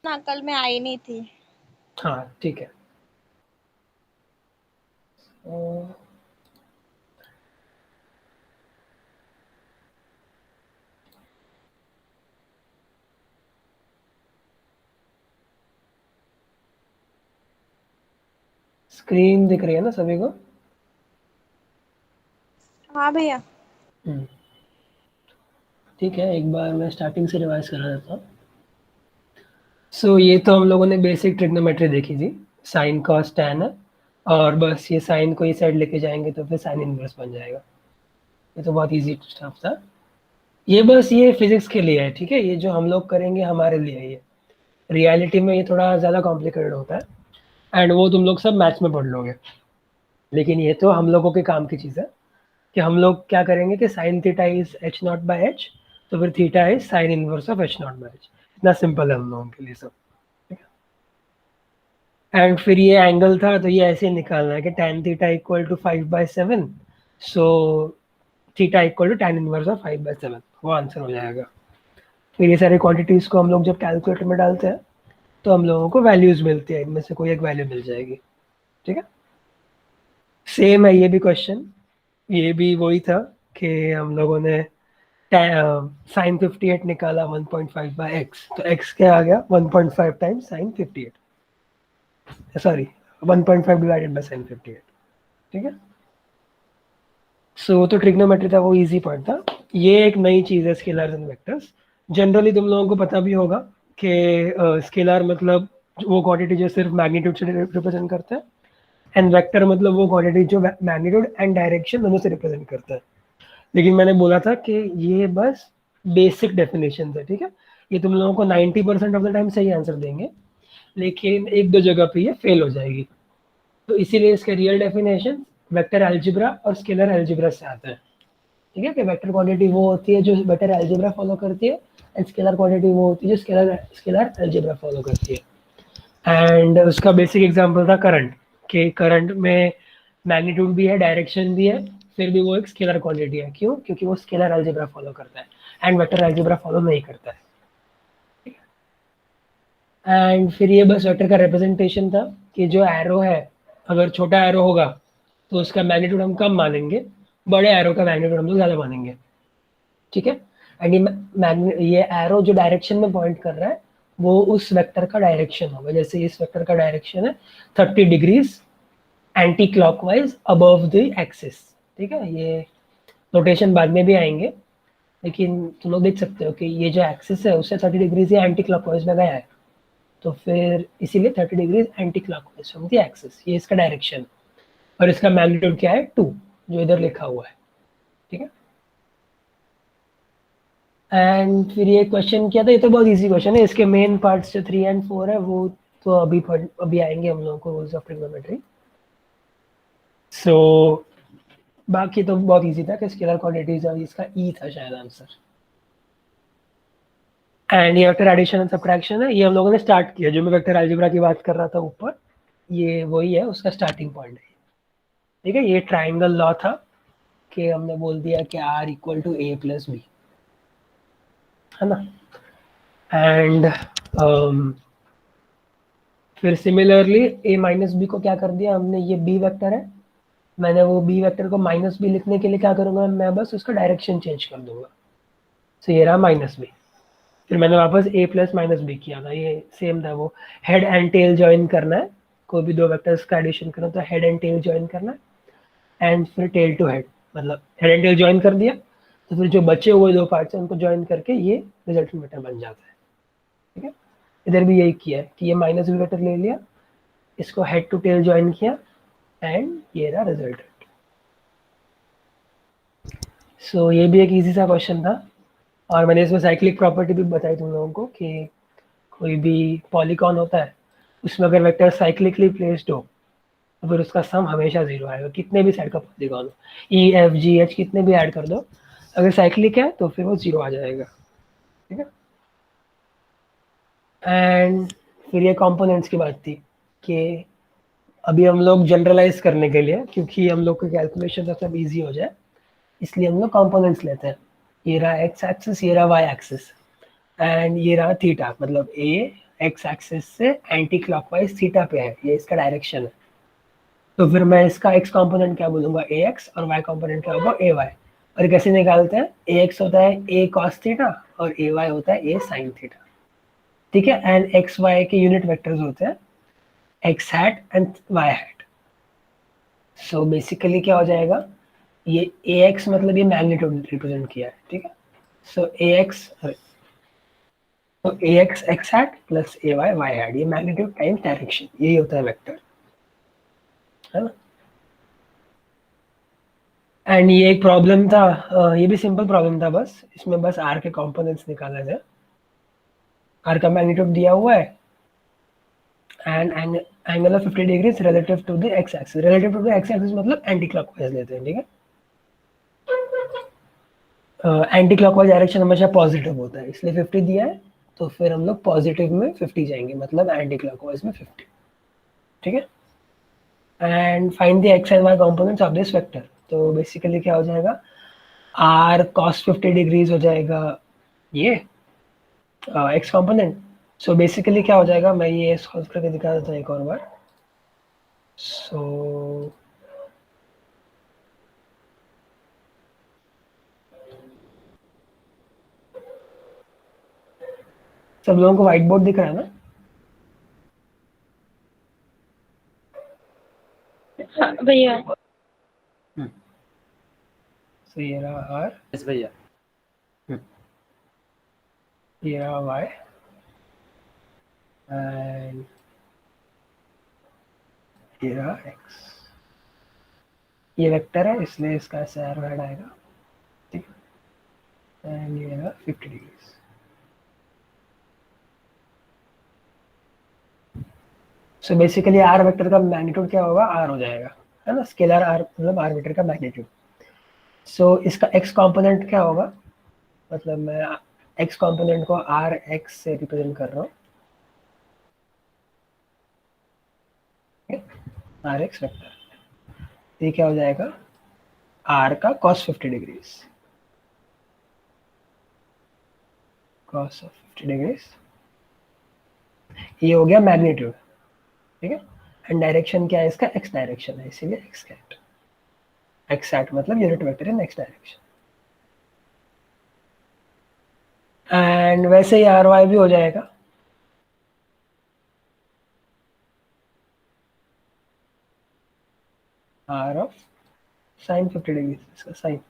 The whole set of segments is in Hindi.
ना, कल मैं आई नहीं थी। हाँ ठीक है। स्क्रीन दिख रही है ना सभी को? हाँ भैया। ठीक है, एक बार मैं स्टार्टिंग से रिवाइज करा देता हूँ। सो ये तो हम लोगों ने बेसिक ट्रिग्नोमेट्री देखी थी, साइन कॉस टैन है, और बस ये साइन को इस साइड लेके जाएंगे तो फिर साइन इनवर्स बन जाएगा। ये तो बहुत इजी स्टफ था। ये बस ये फिजिक्स के लिए है, ठीक है, ये जो हम लोग करेंगे हमारे लिए है। ये रियलिटी में ये थोड़ा ज़्यादा कॉम्प्लिकेटेड होता है एंड वो तुम लोग सब मैथ्स में पढ़ लोगे, लेकिन ये तो हम लोगों के काम की चीज़ है कि हम लोग क्या करेंगे कि sine theta is H not by H, तो फिर theta is sine inverse of H not by H. इतना सिंपल है हम लोगों के लिए सब। एंड फिर ये एंगल था तो ये ऐसे निकालना है कि tan theta equal to 5/7, so theta equal to tan inverse of 5/7, वो आंसर हो जाएगा। फिर ये सारी क्वांटिटीज को हम लोग जब कैलकुलेटर में डालते हैं तो हम लोगों को वैल्यूज मिलती है, इनमें से कोई एक वैल्यू मिल जाएगी। ठीक है, सेम है ये भी क्वेश्चन। ये भी वही था कि हम लोगों ने साइन 58 निकाला 1.5/x, तो x क्या आ गया 1.5 times sign 58, sorry 1.5 divided by sine 58। ठीक है, सो तो ट्रिग्नोमेट्री था, वो इजी पार्ट था। ये एक नई चीज़ है स्केलर्स एंड वेक्टर्स। जनरली तुम लोगों को पता भी होगा कि स्केलर मतलब वो क्वांटिटी जो सिर्फ मैग्नीट्यूड से रिप्रेजेंट करता है, एंड वेक्टर मतलब वो क्वांटिटी जो मैग्नीट्यूड एंड डायरेक्शन दोनों से रिप्रेजेंट करता है। लेकिन मैंने बोला था कि ये बस बेसिक डेफिनेशन है, ठीक है, ये तुम लोगों को 90% ऑफ द टाइम सही आंसर देंगे, लेकिन एक दो जगह पे ये फेल हो जाएगी। तो इसीलिए इसके रियल डेफिनेशन वेक्टर अलजेब्रा और स्केलर अलजेब्रा से आता है। ठीक है, कि वेक्टर क्वांटिटी वो होती है जो वेक्टर अलजेब्रा फॉलो करती है, एंड स्केलर क्वांटिटी वो होती है जो स्केलर अलजेब्रा फॉलो करती है। एंड उसका बेसिक एग्जांपल था करंट, कि करंट में मैग्नीट्यूड भी है, डायरेक्शन भी है, फिर भी वो एक स्केलर क्वांटिटी है। क्यों? क्योंकि वो स्केलर अलजेब्रा फॉलो करता है एंड वेक्टर अलजेब्रा फॉलो नहीं करता है। एंड फिर ये बस वेक्टर का रिप्रेजेंटेशन था कि जो एरो है, अगर छोटा एरो होगा तो उसका मैग्नीट्यूड हम कम मानेंगे, बड़े एरो का मैग्नीट्यूड हम लोग ज़्यादा मानेंगे। ठीक है, एंड ये एरो जो डायरेक्शन में पॉइंट कर रहा है वो उस वेक्टर का डायरेक्शन होगा। जैसे इस वेक्टर का डायरेक्शन है 30 degrees anti clockwise above the axis. ठीक है, ये नोटेशन बाद में भी आएंगे, लेकिन तुम लोग देख सकते हो कि ये जो एक्सिस है उससे 30 डिग्रीज ये एंटी क्लॉकवाइज में गया है, तो फिर इसीलिए 30 degrees anti clockwise from the axis, ये इसका डायरेक्शन। और इसका मैग्नीट्यूड क्या है 2, जो इधर लिखा हुआ है। ठीक है, एंड फिर ये क्वेश्चन क्या था, ये तो बहुत इजी क्वेश्चन है। इसके मेन पार्ट्स जो 3 एंड 4 है वो तो अभी आएंगे हम लोगों को, रूल्स ऑफ ट्रिग्नोमेट्री। सो बाकी तो बहुत इजी था कि स्केलर क्वांटिटीज, और इसका ई था शायद आंसर। एंड ये वेक्टर एडिशन एंड सब्ट्रैक्शन है, ये हम लोगों ने स्टार्ट किया, जो मैं वेक्टर अलजेब्रा की बात कर रहा था ऊपर, ये वही है, उसका स्टार्टिंग पॉइंट है। ठीक है, ये ट्राइंगल लॉ था कि हमने बोल दिया कि r equal to a plus B, है ना। एंड फिर सिमिलरली a माइनस बी को क्या कर दिया हमने, ये b वेक्टर है, मैंने वो b वेक्टर को माइनस बी लिखने के लिए क्या करूँगा, मैं बस उसका डायरेक्शन चेंज कर दूंगा। तो ये रहा माइनस बी, फिर मैंने वापस a प्लस माइनस बी किया था, ये सेम था, वो हेड एंड टेल ज्वाइन करना है, कोई भी दो वेक्टर्स का एडिशन करना तो हेड एंड टेल ज्वाइन करना है, एंड फिर टेल टू हेड, मतलब हेड एंड टेल ज्वाइन कर दिया, तो फिर जो बचे हुए दो पार्ट्स हैं उनको ज्वाइन करके ये रिजल्टेंट वेक्टर बन जाता है। ठीक है, इधर भी यही किया है कि ये माइनस बी वेक्टर ले लिया, इसको हेड टू टेल ज्वाइन किया, एंड ये रहा रिजल्ट। सो ये भी एक इजी सा क्वेश्चन था, और मैंने इसमें साइक्लिक प्रॉपर्टी भी बताई तुम लोगों को कि कोई भी पॉलीगॉन होता है उसमें अगर वेक्टर साइक्लिकली प्लेस्ड हो तो फिर उसका सम हमेशा जीरो आएगा, कितने भी साइड का पॉलीगॉन हो, ई एफ जी एच कितने भी ऐड कर दो, अगर साइक्लिक है तो फिर वो जीरो आ जाएगा। ठीक है, एंड फिर ये कंपोनेंट्स की बात थी कि अभी हम लोग जनरलाइज करने के लिए, क्योंकि हम लोग का कैलकुलेशन सब इजी हो जाए, इसलिए हम लोग कंपोनेंट्स लेते हैं। ये रहा एक्स एक्सिस, ये रहा वाई एक्सिस, एंड ये रहा थीटा, मतलब ए एक्स एक्सिस से एंटी क्लॉकवाइज थीटा पे है, ये इसका डायरेक्शन है। तो फिर मैं इसका एक्स कंपोनेंट क्या बोलूंगा, ए एक्स, और वाई कंपोनेंट क्या होगा, ए वाई। और कैसे निकालते हैं, ए एक्स होता है ए कॉस थीटा और ए वाई होता है ए साइन थीटा, ठीक है। एंड एक्स वाई के यूनिट वेक्टर्स होते हैं X hat and Y hat. So basically क्या हो जाएगा, ये ए एक्स मतलब ये मैग्नीट्यूड रिप्रेजेंट किया है, ठीक है। सो ए एक्स, तो ए x x hat plus A Y Y hat, ये मैग्नीट्यूड टाइम्स डायरेक्शन, यही होता है वेक्टर, है ना। एंड ये एक प्रॉब्लम था, ये भी सिंपल प्रॉब्लम था, बस इसमें बस आर के कंपोनेंट्स निकाला जाए। आर का मैग्नीट्यूड दिया हुआ है and angle of 50 degrees relative to the X axis. Relative to the X axis मतलब एंटी क्लॉकवाइज लेते हैं, ठीक है। एंटी क्लॉकवाइज डायरेक्शन हमेशा पॉजिटिव होता है, इसलिए 50 दिया है, तो फिर हम लोग पॉजिटिव में 50 जाएंगे, मतलब एंटी क्लॉकवाइज में 50, ठीक है। And find the X and Y components of this vector. तो बेसिकली क्या हो जाएगा, आर कॉस 50 डिग्रीज हो जाएगा ये एक्स कंपोनेंट। सो बेसिकली क्या हो जाएगा, मैं ये सॉल्व करके दिखा देता हूँ एक और बार। सो सब लोगों को व्हाइट बोर्ड दिख रहा है ना? हाँ भैया। सो ये रहा आर, यस भैया। ये रहा वाई एंड ये रहा एक्स। ये वेक्टर है इसलिए इसका ऐसे एरो हेड आएगा, ठीक है। एंड ये रहा 50 degrees. So basically R vector का मैग्नीट्यूड क्या होगा, आर हो जाएगा, है ना। स्केलर आर मतलब आर वेक्टर का मैग्नीट्यूड। सो इसका एक्स कंपोनेंट क्या होगा, मतलब मैं एक्स कंपोनेंट को आर एक्स से रिप्रेजेंट कर रहा हूँ, आर एक्स वेक्टर। ये क्या हो जाएगा, आर का cos 50 degrees, cos of 50 degrees, ये हो गया मैग्नीट्यूड, ठीक है। एंड डायरेक्शन क्या है इसका, एक्स डायरेक्शन है, इसीलिए एक्स कैट, एक्स हैट मतलब unit vector in x direction. And वैसे ही आर वाई भी हो जाएगा, आर ऑफ साइन 50 डिग्री, इसका साइन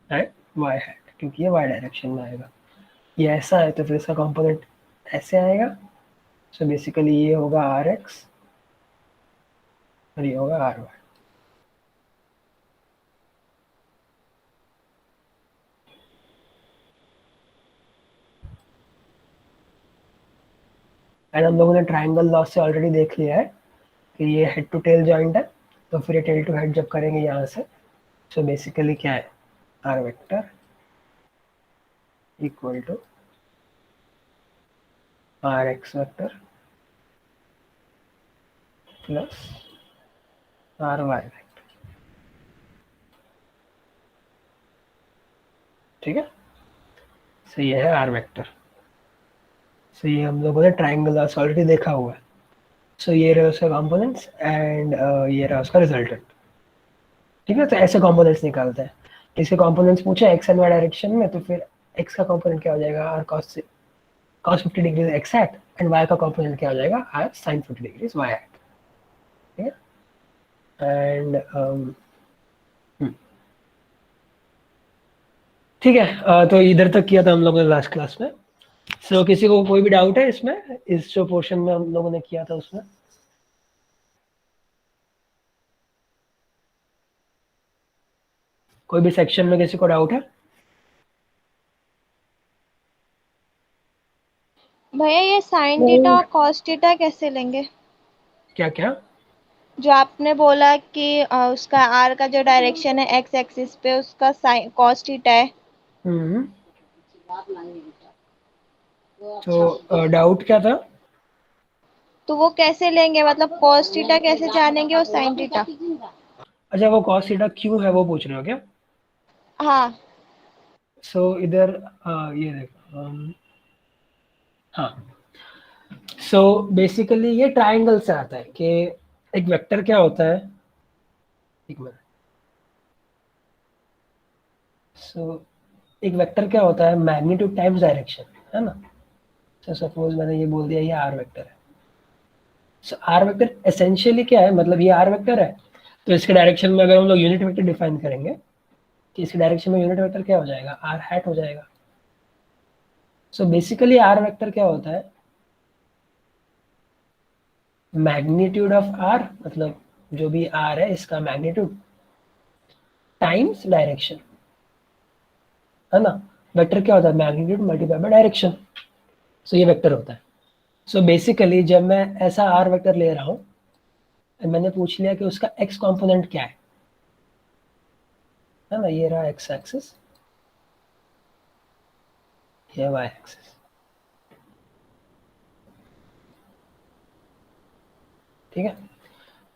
एंड वाई हैट, क्योंकि ये वाई डायरेक्शन में आएगा। ये ऐसा है तो फिर इसका कंपोनेंट ऐसे आएगा। सो बेसिकली ये होगा आर एक्स और ये होगा आर वाई। एंड हम लोगों ने ट्राइंगल लॉ से ऑलरेडी देख लिया है कि ये हेड टू टेल जॉइंट है, तो फिर ये टेल टू हेड जब करेंगे यहाँ से, सो बेसिकली क्या है, R vector equal to R X vector plus R Y vector, ठीक है। सो ये है आर वेक्टर। सो ये हम लोगों ने ट्राइंगल लॉ से ऑलरेडी देखा हुआ है। सो ये रहे उसका कंपोनेंट्स एंड ये रहा उसका रिजल्टेंट, ठीक है। तो ऐसे कंपोनेंट्स निकालते हैं, इसके कंपोनेंट्स पूछे एक्स एंड वाई डायरेक्शन में, तो फिर एक्स का कंपोनेंट क्या हो जाएगा, R cos 50 degrees X hat, and Y का कंपोनेंट क्या हो जाएगा, R sin 50 degrees Y hat, ठीक है। एंड ठीक है, तो इधर तक किया था हम लोगों ने लास्ट क्लास में। सो किसी को कोई भी डाउट है इसमें, इस जो पोर्शन में हम लोगों ने किया था उसमें? कोई भी सेक्शन में किसी को डाउट है? भैया ये साइन थीटा और कॉस थीटा कैसे लेंगे? क्या क्या? जो आपने बोला कि उसका आर का जो डायरेक्शन है एक्स एक्सिस पे, उसका साइन कॉस थीटा है। हम्म, तो डाउट क्या था? तो वो कैसे लेंगे, मतलब कॉस थीटा कैसे जानेंगे और साइन थीटा? अच्छा वो cos थीटा क्यों है वो पूछ रहे हो क्या? हाँ। सो इधर ये देखो हाँ, सो बेसिकली ये ट्राइंगल से आता है कि एक वेक्टर क्या होता है, एक मिनट। सो एक वेक्टर क्या होता है, मैग्नीट्यूड टाइम्स डायरेक्शन, है ना? सो सपोज मैंने ये बोल दिया ये आर वेक्टर है। सो आर वेक्टर एसेंशियली क्या है, मतलब ये आर वेक्टर है तो इसके डायरेक्शन में अगर हम लोग यूनिट वेक्टर डिफाइन करेंगे कि इसके डायरेक्शन में यूनिट वेक्टर क्या हो जाएगा, आर हैट हो जाएगा। सो बेसिकली आर वेक्टर क्या होता है, मैग्नीट्यूड ऑफ आर, मतलब जो भी आर है इसका मैग्नीट्यूड टाइम्स डायरेक्शन, है ना? वेक्टर क्या होता है, मैग्नीट्यूड मल्टीप्लाई बाय डायरेक्शन। सो ये वेक्टर होता है। सो बेसिकली जब मैं ऐसा आर वेक्टर ले रहा हूँ, मैंने पूछ लिया कि उसका एक्स कंपोनेंट क्या है ना? ये रहा एक्स एक्सिस, ये वाई एक्सिस, ठीक है,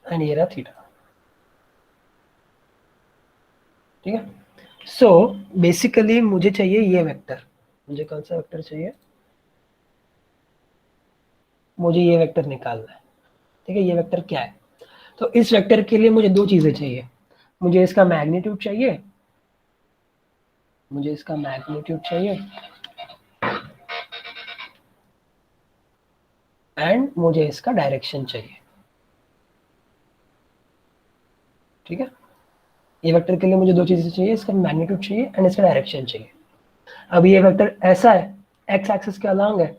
एंड ये रहा थीटा, ठीक है। सो बेसिकली मुझे चाहिए ये वेक्टर, मुझे कौन सा वेक्टर चाहिए, मुझे ये वेक्टर निकालना है, ठीक है। ये वेक्टर क्या है, तो इस वेक्टर के लिए मुझे दो चीजें चाहिए, मुझे इसका मैग्नीट्यूड चाहिए, मुझे इसका मैग्नीट्यूड चाहिए एंड मुझे इसका डायरेक्शन चाहिए, ठीक है। ये वेक्टर के लिए मुझे दो चीजें चाहिए, इसका मैग्नीट्यूड चाहिए एंड इसका डायरेक्शन चाहिए। अब ये वेक्टर ऐसा है, एक्स एक्सिस के अलॉन्ग है,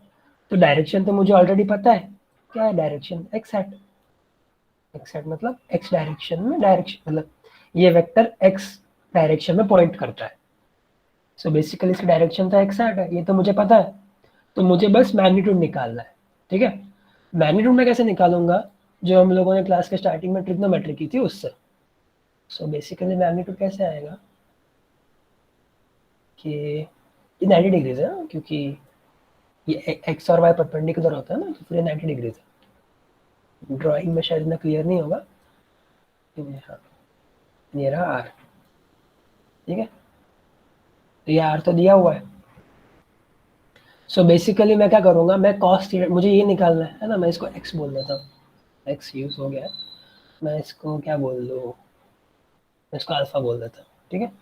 तो डायरेक्शन तो मुझे ऑलरेडी पता है, क्या है direction, x hat. X hat मतलब एक्स डायरेक्शन में डायरेक्शन, मतलब ये वेक्टर एक्स डायरेक्शन में पॉइंट करता है। सो बेसिकली इसकी डायरेक्शन तो एक्स हैट है, ये तो मुझे पता है, तो मुझे बस मैग्नीट्यूड निकालना है, ठीक है। मैग्नीट्यूड मैं कैसे निकालूंगा, जो हम लोगों ने क्लास के स्टार्टिंग में ट्रिग्नोमेट्री की थी उससे। सो बेसिकली मैग्नीट्यूड कैसे आएगा कि ये 90 डिग्रीज है, क्योंकि ये एक्स और वाई परपेंडिकुलर होता है ना, तो फिर ये 90 डिग्रीज है। ड्राइंग में शायद इतना क्लियर नहीं होगा, हाँ ये रहा आर, ठीक है, तो ये आर तो दिया हुआ है। सो बेसिकली मैं क्या करूँगा, मैं कॉस थीटा, मुझे ये निकालना है ना, मैं इसको एक्स बोल देता हूँ, एक्स यूज हो गया, मैं इसको क्या बोल दूँ, मैं इसको अल्फा बोल देता हूँ, ठीक है।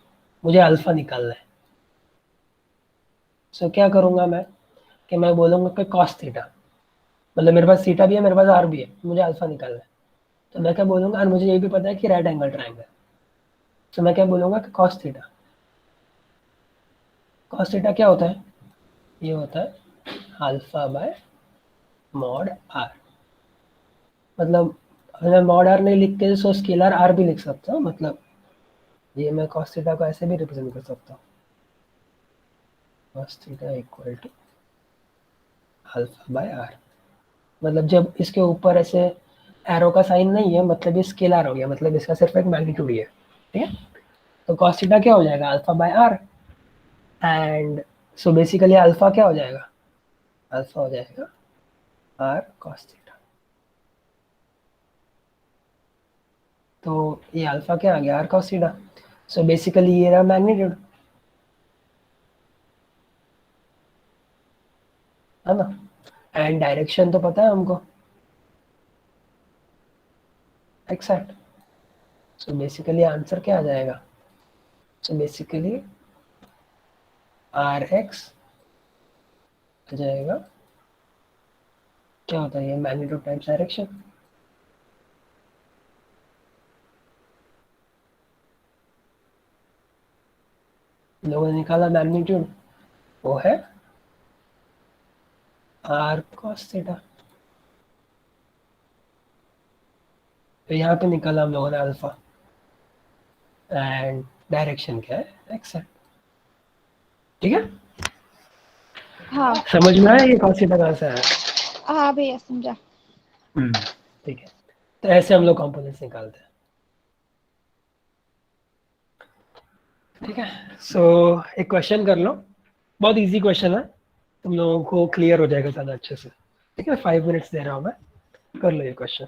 मुझे अल्फा निकालना है। सो क्या करूँगा मैं कि मैं बोलूँगा कि कॉस थीटा, मतलब मेरे पास थीटा भी है, मेरे पास आर भी है, मुझे अल्फा निकालना है, तो मैं क्या बोलूँगा, और मुझे ये भी पता है कि राइट एंगल ट्रायंगल, तो मैं क्या बोलूँगा कि कॉस थीटा। कॉस थीटा क्या होता है, ये होता है अल्फा बाय मॉड आर, मतलब मैं मॉड आर नहीं लिख के सो स्केलर आर भी लिख सकता हूँ, मतलब ये मैं कॉस थीटा को ऐसे भी रिप्रेजेंट कर सकता हूँ, cos theta equal to alpha by R, मतलब जब इसके ऊपर ऐसे एरो का साइन नहीं है मतलब ये स्केलर हो गया, मतलब इसका सिर्फ एक मैग्नीट्यूड ही है, ठीक है। तो कॉस थीटा क्या हो जाएगा, alpha by R, and so basically alpha क्या हो जाएगा, अल्फा हो जाएगा आर कॉस थीटा। तो ये अल्फा क्या आ गया, R cos theta. So basically ये रहा मैग्नीट्यूड, है ना, एंड डायरेक्शन तो पता है हमको, x hat. So basically answer क्या आ जाएगा, सो बेसिकली आर एक्स आ जाएगा, क्या होता है ये, मैग्नीट्यूड टाइम्स डायरेक्शन। लोगों ने निकाला मैग्नीट्यूड, वो है आर कॉस थीटा, तो यहाँ पे निकाला हम लोगों ने अल्फा, एंड डायरेक्शन क्या है, एक्स है, ठीक है। हाँ। समझ में आया ये कॉस थीटा कहाँ से आया? हाँ भैया समझा। ठीक है, तो ऐसे हम लोग कंपोनेंट्स निकालते हैं, ठीक है। सो एक क्वेश्चन कर लो, बहुत इजी क्वेश्चन है, तुम लोगों को क्लियर हो जाएगा ज़्यादा अच्छे से, ठीक है। 5 मिनट्स दे रहा हूँ मैं, कर लो ये क्वेश्चन।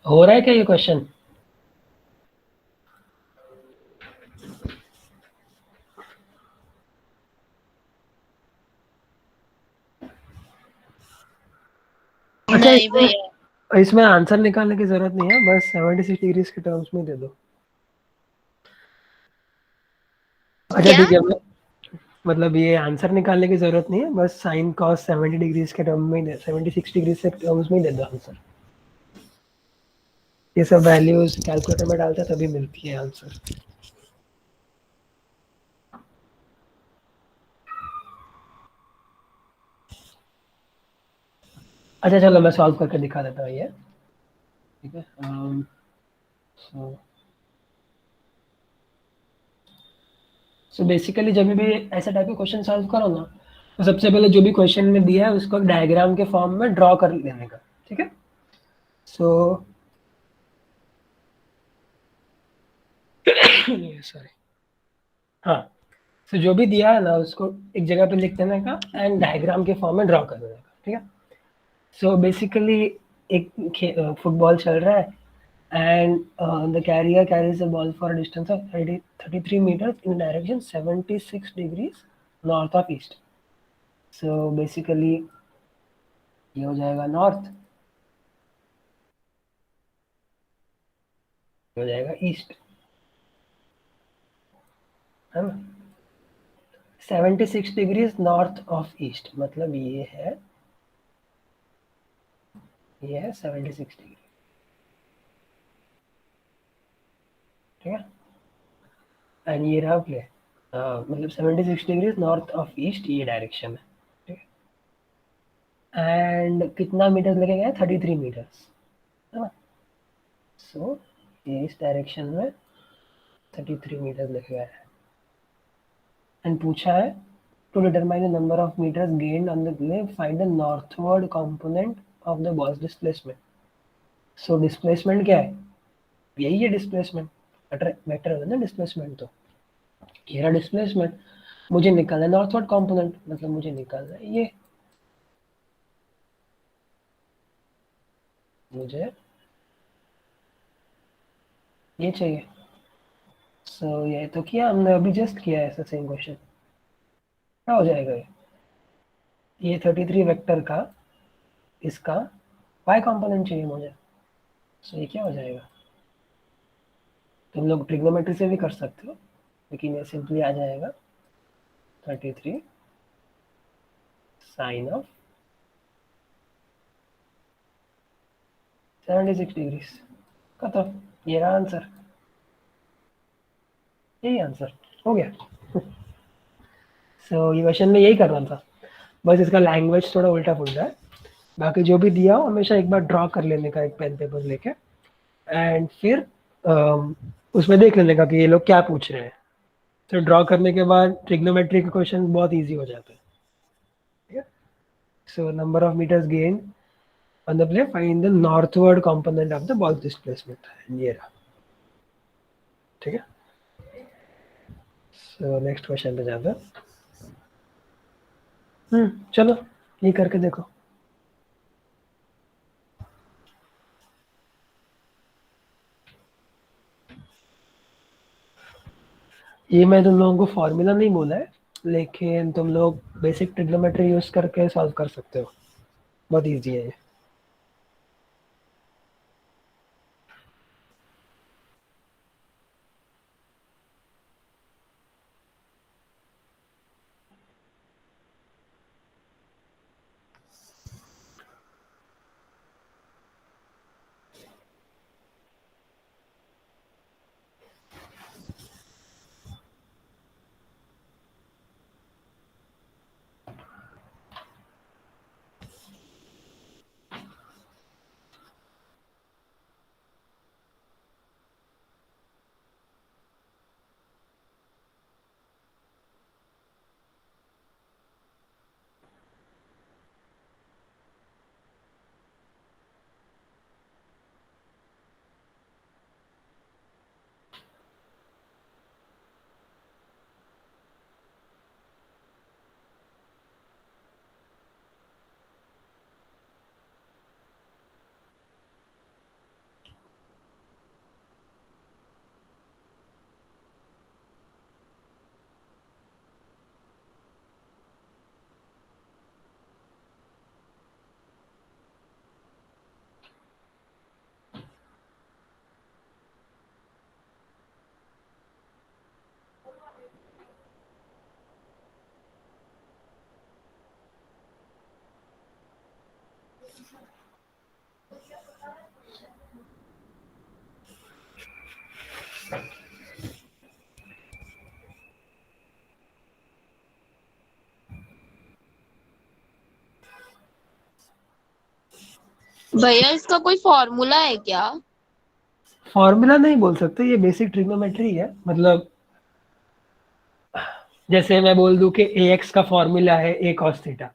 हो रहा है क्या ये क्वेश्चन? अच्छा, नहीं भैया। इसमें इसमें आंसर निकालने की जरूरत नहीं है, बस 76 डिग्रीज के टर्म्स में दे दो। अच्छा क्या? ठीक है, मतलब ये आंसर निकालने की जरूरत नहीं है, बस साइन कॉस 70 डिग्रीज के टर्म में 76 डिग्रीज के टर्म्स में ही दे दो आंसर। ये सब वैल्यूज कैलकुलेटर में डालते हैं तभी मिलती है आंसर। अच्छा चलो मैं सॉल्व करके दिखा देता हूँ ये। ठीक है, सो सो बेसिकली जब भी ऐसा टाइप का क्वेश्चन सॉल्व करो ना, तो सबसे पहले जो भी क्वेश्चन में दिया है उसको डायग्राम के फॉर्म में ड्रॉ कर लेने का। ठीक है, सो सॉरी, हाँ, तो जो भी दिया है ना उसको एक जगह पे लिख देने का एंड डायग्राम के फॉर्म में ड्रॉ कर देने का। ठीक है, सो बेसिकली एक फुटबॉल चल रहा है and the carrier carries the ball for a distance of 33 meters in direction 76 degrees north of east. So basically ये हो जाएगा नॉर्थ, हो जाएगा ईस्ट, है ना। 76 डिग्रीज नॉर्थ ऑफ ईस्ट मतलब ये है 76 डिग्री। ठीक है, एंड ये रहा प्ले, मतलब 76 डिग्रीज नॉर्थ ऑफ ईस्ट ये डायरेक्शन है। ठीक है, एंड कितना मीटर लेके गया? 33 मीटर्स, है ना। सो ये इस डायरेक्शन में 33 मीटर लेके गया है एंड पूछा है to determine the number of metres gained on the play find the northward component of the ball's displacement. So displacement क्या है? यही है डिस्प्लेसमेंट, वेक्टर है ना डिस्प्लेसमेंट, तो ये रहा डिस्प्लेसमेंट। मुझे निकालना है नॉर्थवर्ड कंपोनेंट, मतलब मुझे निकालना है ये, मुझे ये चाहिए। सो ये तो किया हमने, अभी जस्ट किया है ऐसा सेम क्वेश्चन। क्या हो जाएगा ये 33 वेक्टर का इसका y कंपोनेंट चाहिए मुझे। सो ये क्या हो जाएगा? तुम लोग ट्रिग्नोमेट्री से भी कर सकते हो, लेकिन ये सिंपली आ जाएगा 33 साइन ऑफ 76 डिग्रीज। खत्म, ये रहा आंसर, यही आंसर हो गया। सो ये क्वेश्चन में यही करना था, बस इसका लैंग्वेज थोड़ा उल्टा पुल्टा है। बाकी जो भी दिया हो हमेशा एक बार ड्रॉ कर लेने का एक पेन पेपर लेके, एंड फिर उसमें देख लेने का कि ये लोग क्या पूछ रहे हैं। तो ड्रॉ करने के बाद ट्रिग्नोमेट्री के क्वेश्चन बहुत ईजी हो जाते हैं। ठीक है, so number of metres gain on the play find the northward component of the ball displacement, ये रहा। ठीक है, सो नेक्स्ट क्वेश्चन पे जाते हैं। चलो ये करके देखो। ये मैं तुम लोगों को फॉर्मूला नहीं बोला है, लेकिन तुम लोग बेसिक ट्रिग्नोमेट्री यूज करके सॉल्व कर सकते हो, बहुत इजी है ये। भैया इसका कोई फॉर्मूला है क्या? फॉर्मूला नहीं बोल सकते, ये बेसिक ट्रिग्नोमेट्री है। मतलब जैसे मैं बोल दूं कि ए एक्स का फॉर्मूला है ए कॉस थीटा,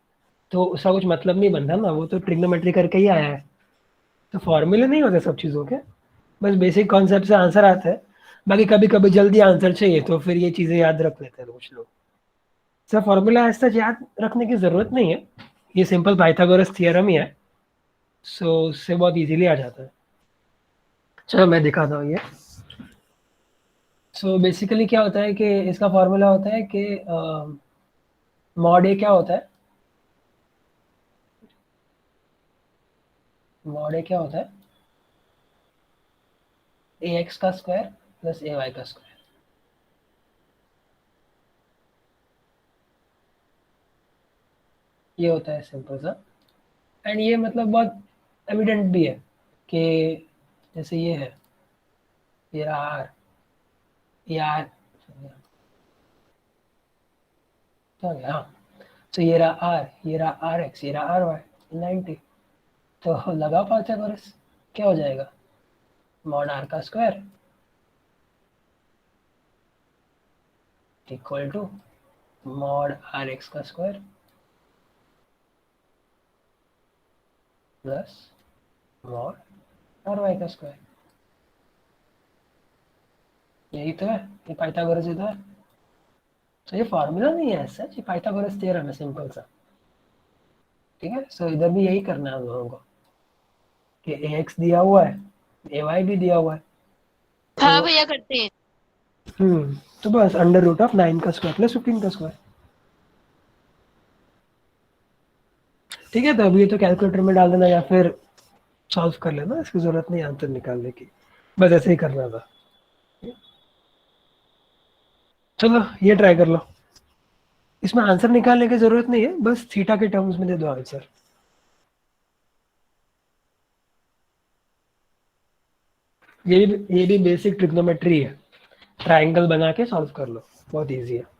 तो उसका कुछ मतलब नहीं बनता ना, वो तो ट्रिग्नोमेट्री करके ही आया है। तो फॉर्मूले नहीं होते सब चीज़ों के, बस बेसिक कॉन्सेप्ट से आंसर आता है। बाकी कभी कभी जल्दी आंसर चाहिए तो फिर ये चीज़ें याद रख लेते हैं कुछ लोग। सर फॉर्मूला ऐसा याद रखने की ज़रूरत नहीं है, ये सिंपल पाइथागोरस थियरम ही है। सो उससे बहुत इजीली आ जाता है। चलो मैं दिखाता हूँ ये। सो बेसिकली क्या होता है कि इसका फॉर्मूला होता है कि मॉड ए क्या होता है, मॉड ए क्या होता है, ए एक्स का स्क्वायर प्लस ए वाई का स्क्वायर। ये होता है सिंपल सा। एंड ये मतलब बहुत एविडेंट भी है कि जैसे ये है, ये आर, ये आर क्या हो गया, हाँ। तो ये रहा आर, ये रहा आर एक्स, ये रहा आर वाई 90। तो लगाओ पाइथागोरस, क्या हो जाएगा, मॉड आर का square equal to mod R X का square plus mod R Y का स्क्वायर। यही तो है, ये पाइथागोरस ही तो है। तो ये फार्मूला नहीं है सच, ये पाइथागोरस थ्योरम है सिंपल सा। ठीक है, सो इधर भी यही करना है हम लोगों को कि ए एक्स दिया हुआ है, ए वाई भी दिया हुआ है। हाँ तो भैया करते हैं। तो बस अंडर रूट ऑफ 9 का स्क्वायर प्लस 15 का स्क्वायर। ठीक है, तो अभी ये तो कैलकुलेटर में डाल देना या फिर सॉल्व कर लेना, इसकी जरूरत नहीं आंसर निकालने की, बस ऐसे ही करना था। चलो ये ट्राई कर लो, इसमें आंसर निकालने की जरूरत नहीं है, बस थीटा के टर्म्स में दे दो आंसर। ये भी बेसिक ट्रिग्नोमेट्री है, ट्राइंगल बना के सॉल्व कर लो, बहुत इजी है।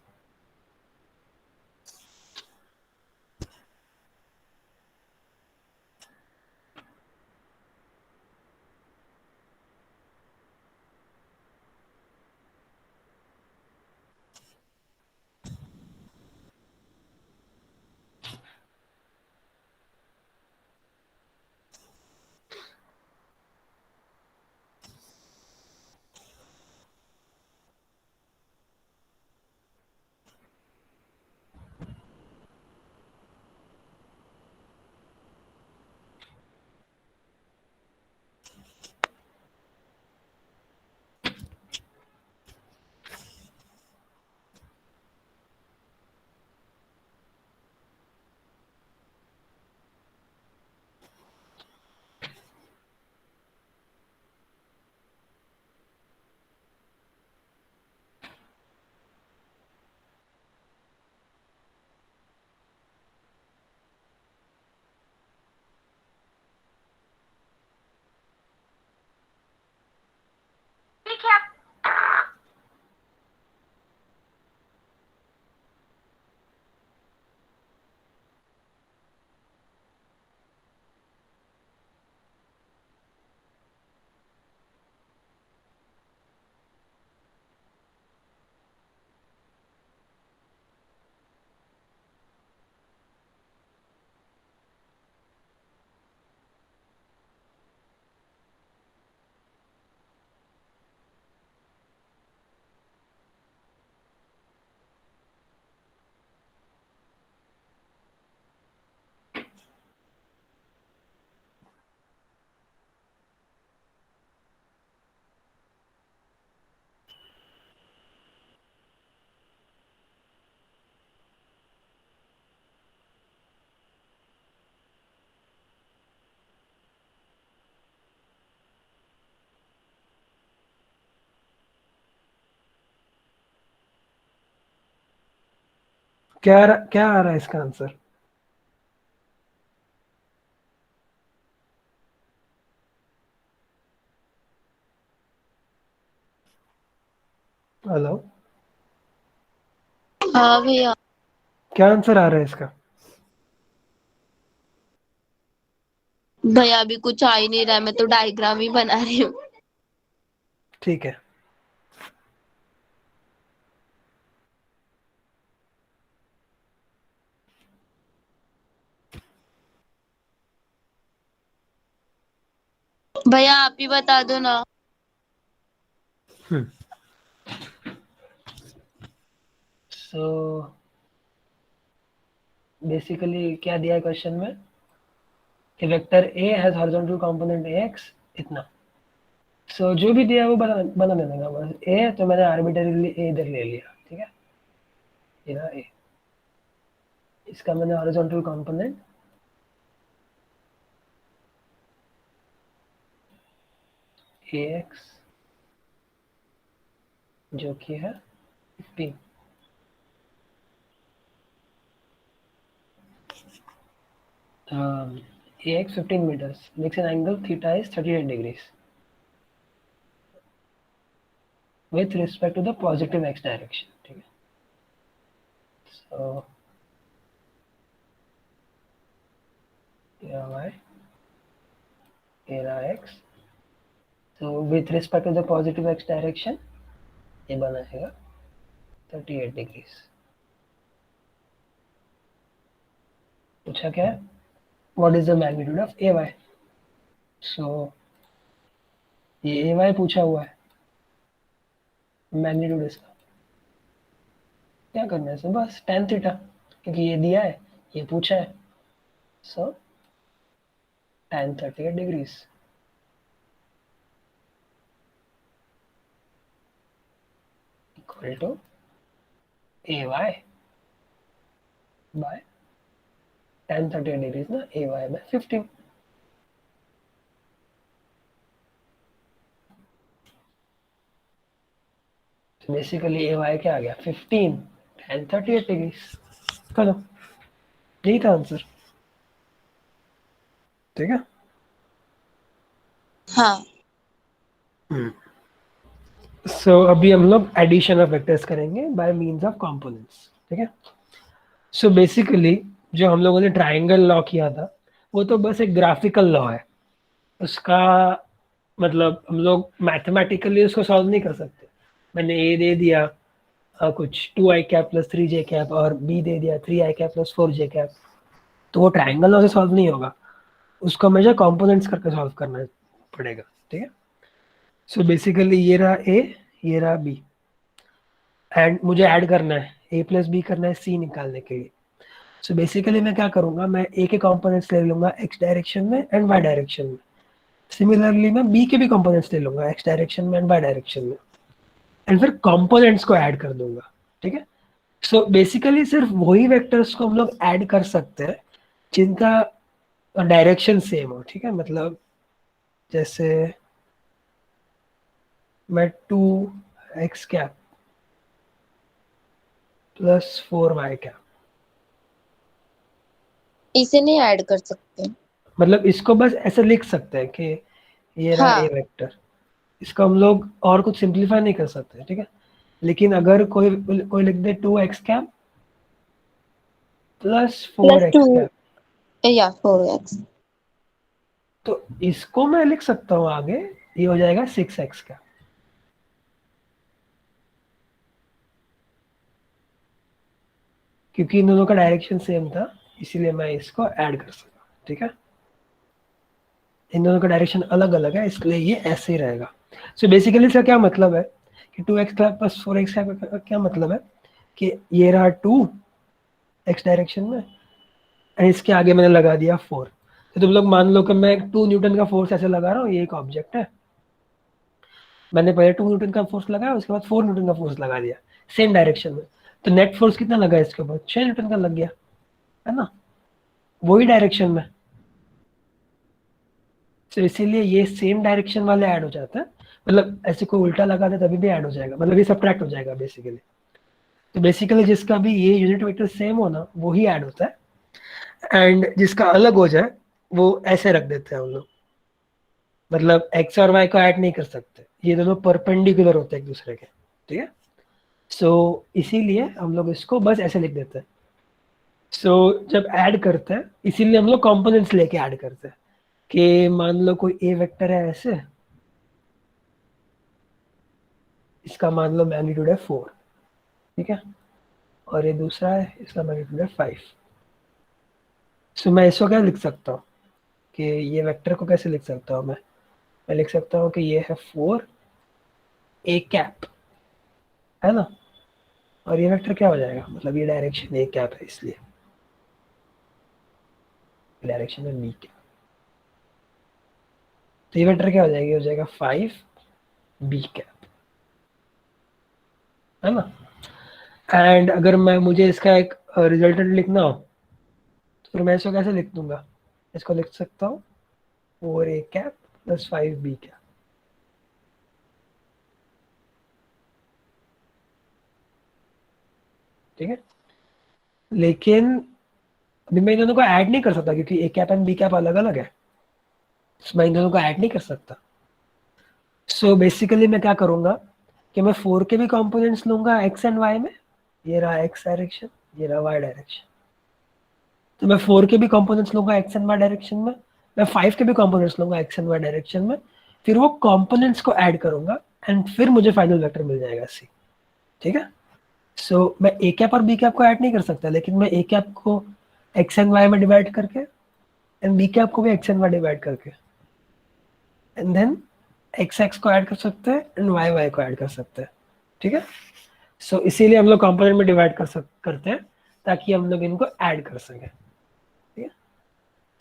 क्या आ रहा है इसका आंसर? हेलो, हाँ भैया। क्या आंसर आ रहा है इसका? भैया अभी कुछ आ ही नहीं रहा है, मैं तो डायग्राम ही बना रही हूँ। ठीक है, भैया आप ही बता दो ना। सो बेसिकली क्या दिया है क्वेश्चन में कि vector A has horizontal component x इतना। सो जो भी दिया है वो बना देने का बस। ए तो मैंने आर्बिटरीली ए इधर ले लिया, ठीक है, ये रहा ए। इसका मैंने हॉरिजॉन्टल कंपोनेंट ए एक्स जो कि है 15, ए x 15 meters makes an angle theta is 38 degrees with respect to the positive x direction, ठीक है। So ये y, ये रहा x, so with respect to the positive x direction ये बनाएगा 38 degrees। पूछा क्या है, what is the magnitude of ay? so ये ay पूछा हुआ है, मैग्नीट्यूड इसका क्या करना है, बस tan थीटा, क्योंकि ये दिया है, ये पूछा है, so tan 38 degrees equal to ay by tan 38 degrees ना, ay by 15। तो बेसिकली ए वाई क्या आ गया 15 tan 38 डिग्रीज। करो, यही था आंसर, ठीक है। हाँ। सो अभी हम लोग एडिशन ऑफ वेक्टर्स करेंगे बाय मींस ऑफ कंपोनेंट्स, ठीक है। सो बेसिकली जो हम लोगों ने ट्रायंगल लॉ किया था वो तो बस एक ग्राफिकल लॉ है, उसका मतलब हम लोग मैथमेटिकली उसको सॉल्व नहीं कर सकते। मैंने ए दे दिया कुछ 2i cap plus 3j cap और बी दे दिया 3i cap plus 4j cap, तो वो ट्रायंगल लॉ से सॉल्व नहीं होगा, उसको हमेशा कंपोनेंट्स करके सॉल्व करना पड़ेगा, ठीक है। सो बेसिकली ये रहा ए, ये रहा बी, एंड मुझे ऐड करना है ए प्लस बी करना है सी निकालने के लिए। सो बेसिकली मैं क्या करूंगा, मैं ए के कंपोनेंट्स ले लूंगा एक्स डायरेक्शन में एंड वाई डायरेक्शन में। सिमिलरली मैं बी के भी कंपोनेंट्स ले लूंगा एक्स डायरेक्शन में एंड वाई डायरेक्शन में, एंड फिर कंपोनेंट्स को ऐड कर दूंगा, ठीक है। सो बेसिकली सिर्फ वही वेक्टर्स को हम लोग ऐड कर सकते हैं जिनका डायरेक्शन सेम हो, ठीक है। मतलब जैसे मैं 2x cap plus 4y cap, इसे नहीं ऐड कर सकते। मतलब इसको बस ऐसे लिख सकते हैं कि ये रहा हाँ। ए वेक्टर, इसको हम लोग और कुछ सिंप्लीफाई नहीं कर सकते, ठीक है। लेकिन अगर कोई कोई लिख दे 2x cap plus plus 4x 2 cap, या 4x। तो इसको मैं लिख सकता हूँ आगे, ये हो जाएगा 6x कैप, क्योंकि इन दोनों का डायरेक्शन सेम था इसीलिए मैं इसको ऐड कर सकता, ठीक है। इन दोनों का डायरेक्शन अलग अलग है इसलिए ये ऐसे ही रहेगा। सो बेसिकली इसका क्या मतलब है कि 2x प्लस 4x का क्या मतलब है कि ये रहा 2 x डायरेक्शन में एंड इसके आगे मैंने लगा दिया 4। तो तुम लोग मान लो कि मैं 2 न्यूटन का फोर्स ऐसे लगा रहा हूँ, ये एक ऑब्जेक्ट है, मैंने पहले 2 न्यूटन का फोर्स लगाया, उसके बाद 4 न्यूटन का फोर्स लगा दिया सेम डायरेक्शन में, तो नेट फोर्स कितना लगा इसके ऊपर 6 न्यूटन का लग गया, है ना, वही डायरेक्शन में। तो इसीलिए ये सेम डायरेक्शन वाले ऐड हो जाता है, मतलब ऐसे कोई उल्टा लगा दे तभी भी ऐड हो जाएगा, मतलब ये सब्ट्रैक्ट हो जाएगा बेसिकली। तो बेसिकली जिसका भी ये यूनिट वेक्टर सेम हो ना वो ही ऐड होता है, एंड जिसका अलग हो जाए वो ऐसे रख देते हैं हम लोग, मतलब एक्स और वाई को ऐड नहीं कर सकते, ये दोनों परपेंडिकुलर होते हैं एक दूसरे के, ठीक है। सो इसीलिए हम लोग इसको बस ऐसे लिख देते हैं। सो जब ऐड करते हैं, इसीलिए हम लोग कंपोनेंट्स लेके ऐड करते हैं कि मान लो कोई ए वेक्टर है ऐसे, इसका मान लो मैग्नीट्यूड है 4, ठीक है, और ये दूसरा है, इसका मैग्नीट्यूड है 5। सो मैं इसको क्या लिख सकता हूँ कि ये वेक्टर को कैसे लिख सकता हूँ मैं लिख सकता हूँ कि ये है 4 ए कैप, है ना, और ये वेक्टर क्या हो जाएगा, मतलब ये डायरेक्शन ए कैप है इसलिए डायरेक्शन है बी कैप, तो ये वेक्टर क्या हो जाएगी, हो जाएगा 5 बी कैप, है ना। एंड अगर मुझे इसका एक रिजल्टेंट लिखना हो तो फिर मैं इसको कैसे लिख दूंगा, इसको लिख सकता हूँ 4 A cap plus 5 B cap, ठीक है। लेकिन अभी मैं इन दोनों को ऐड नहीं कर सकता क्योंकि A cap and B cap अलग अलग है, तो मैं इन दोनों को ऐड नहीं कर सकता। सो बेसिकली मैं क्या करूंगा कि मैं 4 के भी कंपोनेंट्स लूंगा एक्स एंड वाई में, ये रहा एक्स डायरेक्शन, ये रहा वाई डायरेक्शन, तो मैं 4 के भी कंपोनेंट्स लूंगा एक्स एंड वाई डायरेक्शन में, मैं 5 के भी कंपोनेंट्स लूंगा एक्स एंड वाई डायरेक्शन में, फिर वो कंपोनेंट्स को ऐड करूंगा एंड फिर मुझे फाइनल वेक्टर मिल जाएगा सी, ठीक है। सो मैं ए कैप और बी कैप को ऐड नहीं कर सकता, लेकिन मैं ए कैप को एक्स एंड वाई में डिवाइड करके एंड बी कैप को भी एक्स एंड वाई डिवाइड करके एंड देन एक्स एक्स को ऐड कर सकते हैं एंड वाई वाई को ऐड कर सकते हैं, ठीक है। सो इसीलिए हम लोग कंपोनेंट में डिवाइड करते हैं ताकि हम लोग इनको ऐड कर सकें, ठीक है।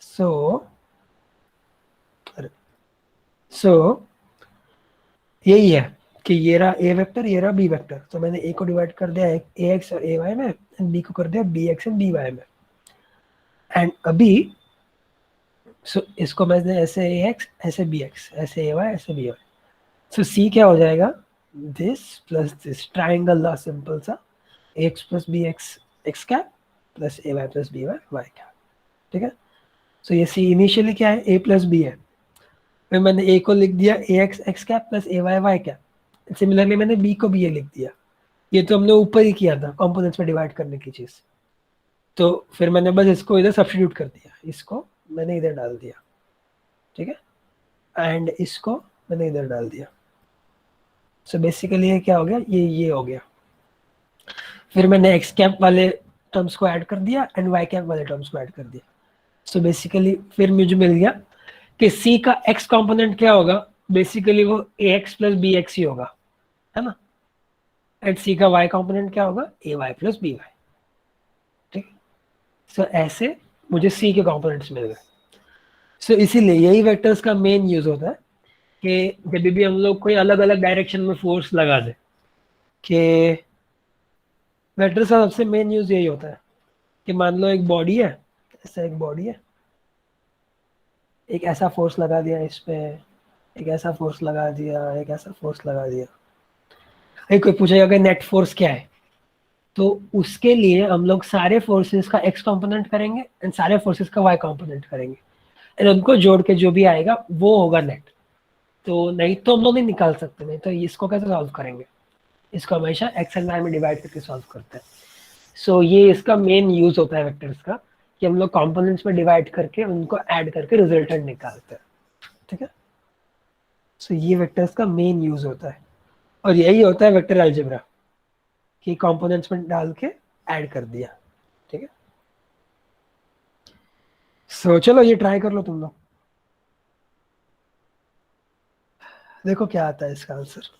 सो सो यही है कि ये रहा ए वेक्टर, ये रहा बी वेक्टर, तो मैंने ए को डिवाइड कर दिया ए एक्स और ए वाई में एंड बी को कर दिया B X and B Y में, एंड अभी इसको मैंने ऐसे ए एक्स ऐसे बी एक्स ऐसे ए वाई ऐसे बी वाई, सो सी क्या हो जाएगा, दिस प्लस दिस ट्राइंगल ला सिंपल सा, X plus B X X cap plus A Y plus B Y Y cap, ठीक है। सो ये सी इनिशियली क्या है, ए प्लस बी है, फिर मैंने ए को लिख दिया A x X cap plus A Y Y cap, similarly मैंने बी को भी ये लिख दिया, ये तो हमने ऊपर ही किया था कंपोनेंट्स में डिवाइड करने की चीज, तो फिर मैंने बस इसको इधर सब्स्टिट्यूट कर दिया, इसको मैंने इधर डाल दिया, ठीक है, एंड इसको मैंने इधर डाल दिया। सो बेसिकली ये क्या हो गया, ये हो गया। फिर मैंने एक्स कैप वाले टर्म्स को ऐड कर दिया एंड वाई कैप वाले टर्म्स को ऐड कर दिया। सो बेसिकली फिर मुझे मिल गया कि सी का एक्स कंपोनेंट क्या होगा, बेसिकली वो ए एक्स प्लस बी एक्स ही होगा, है ना, एंड सी का वाई कंपोनेंट क्या होगा, ए वाई प्लस बी वाई, ठीक। सो ऐसे मुझे सी के कंपोनेंट्स मिल गए। सो इसीलिए यही वेक्टर्स का मेन यूज होता है कि जब भी हम लोग कोई अलग अलग डायरेक्शन में फोर्स लगा दे, कि वेक्टर्स का सबसे मेन यूज यही होता है कि मान लो एक बॉडी है, ऐसा एक बॉडी है, एक ऐसा फोर्स लगा दिया इस पे, एक ऐसा फोर्स लगा दिया, एक ऐसा फोर्स लगा दिया, एक कोई पूछेगा कि नेट फोर्स क्या है, तो उसके लिए हम लोग सारे फोर्सेस का एक्स कंपोनेंट करेंगे एंड सारे फोर्सेस का वाई कंपोनेंट करेंगे एंड उनको जोड़ के जो भी आएगा वो होगा नेट। तो नहीं तो हम लोग नहीं निकाल सकते, नहीं तो इसको कैसे सॉल्व करेंगे, इसको हमेशा एक्स एंड वाई में डिवाइड करके सॉल्व करते हैं। सो ये इसका मेन यूज होता है वेक्टर्स का कि हम लोग कंपोनेंट्स में डिवाइड करके उनको ऐड करके रिजल्टेंट निकालते हैं, ठीक है। सो ये वेक्टर्स का मेन यूज होता है और यही होता है वेक्टर अलजेब्रा कि कंपोनेंट्स में डाल के ऐड कर दिया, ठीक है। सो चलो ये ट्राई कर लो तुम लोग, देखो क्या आता है इसका आंसर।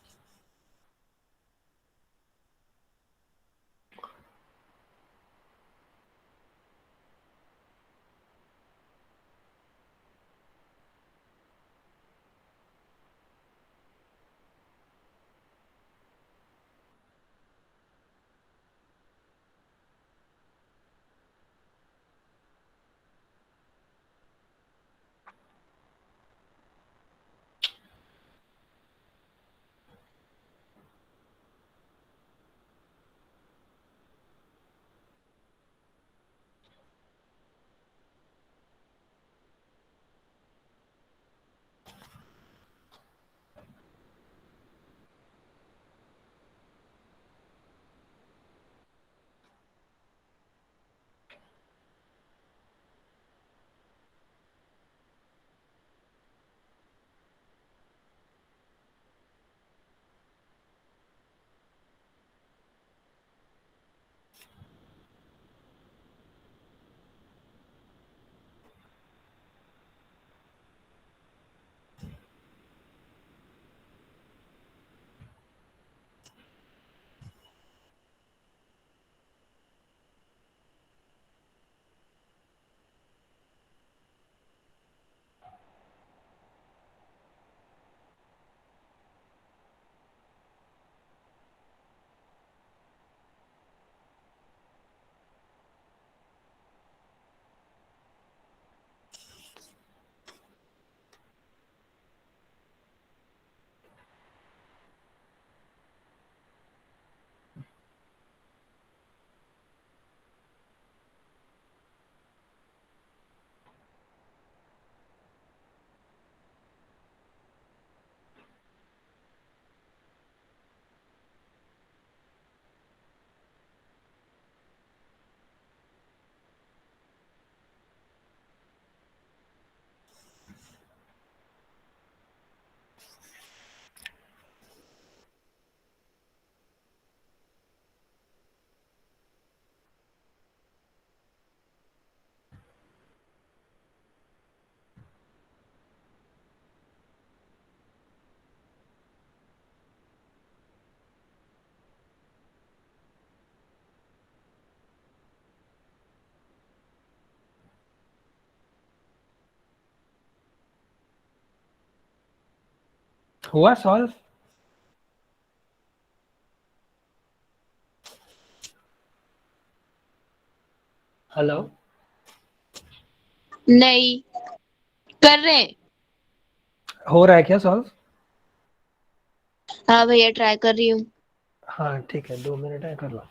हुआ सॉल्व? हेलो? नहीं, कर रहे हैं। हो रहा है क्या सॉल्व? हाँ भैया, ट्राई कर रही हूँ। हाँ ठीक है, 2 मिनट है, कर लो।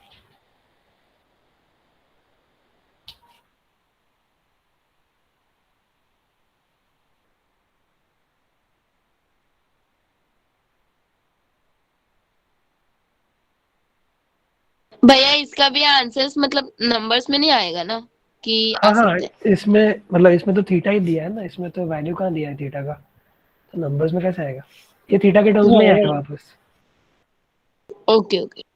भैया इसका भी आंसर्स मतलब नंबर्स में नहीं आएगा ना, कि हाँ आ हाँ, सकते हैं? इसमें मतलब इसमें तो थीटा ही दिया है ना, इसमें तो वैल्यू कहाँ दिया है थीटा का, तो नंबर्स में कैसे आएगा? ये थीटा के टर्म्स में ही आएगा हाँ, वापस। Okay okay.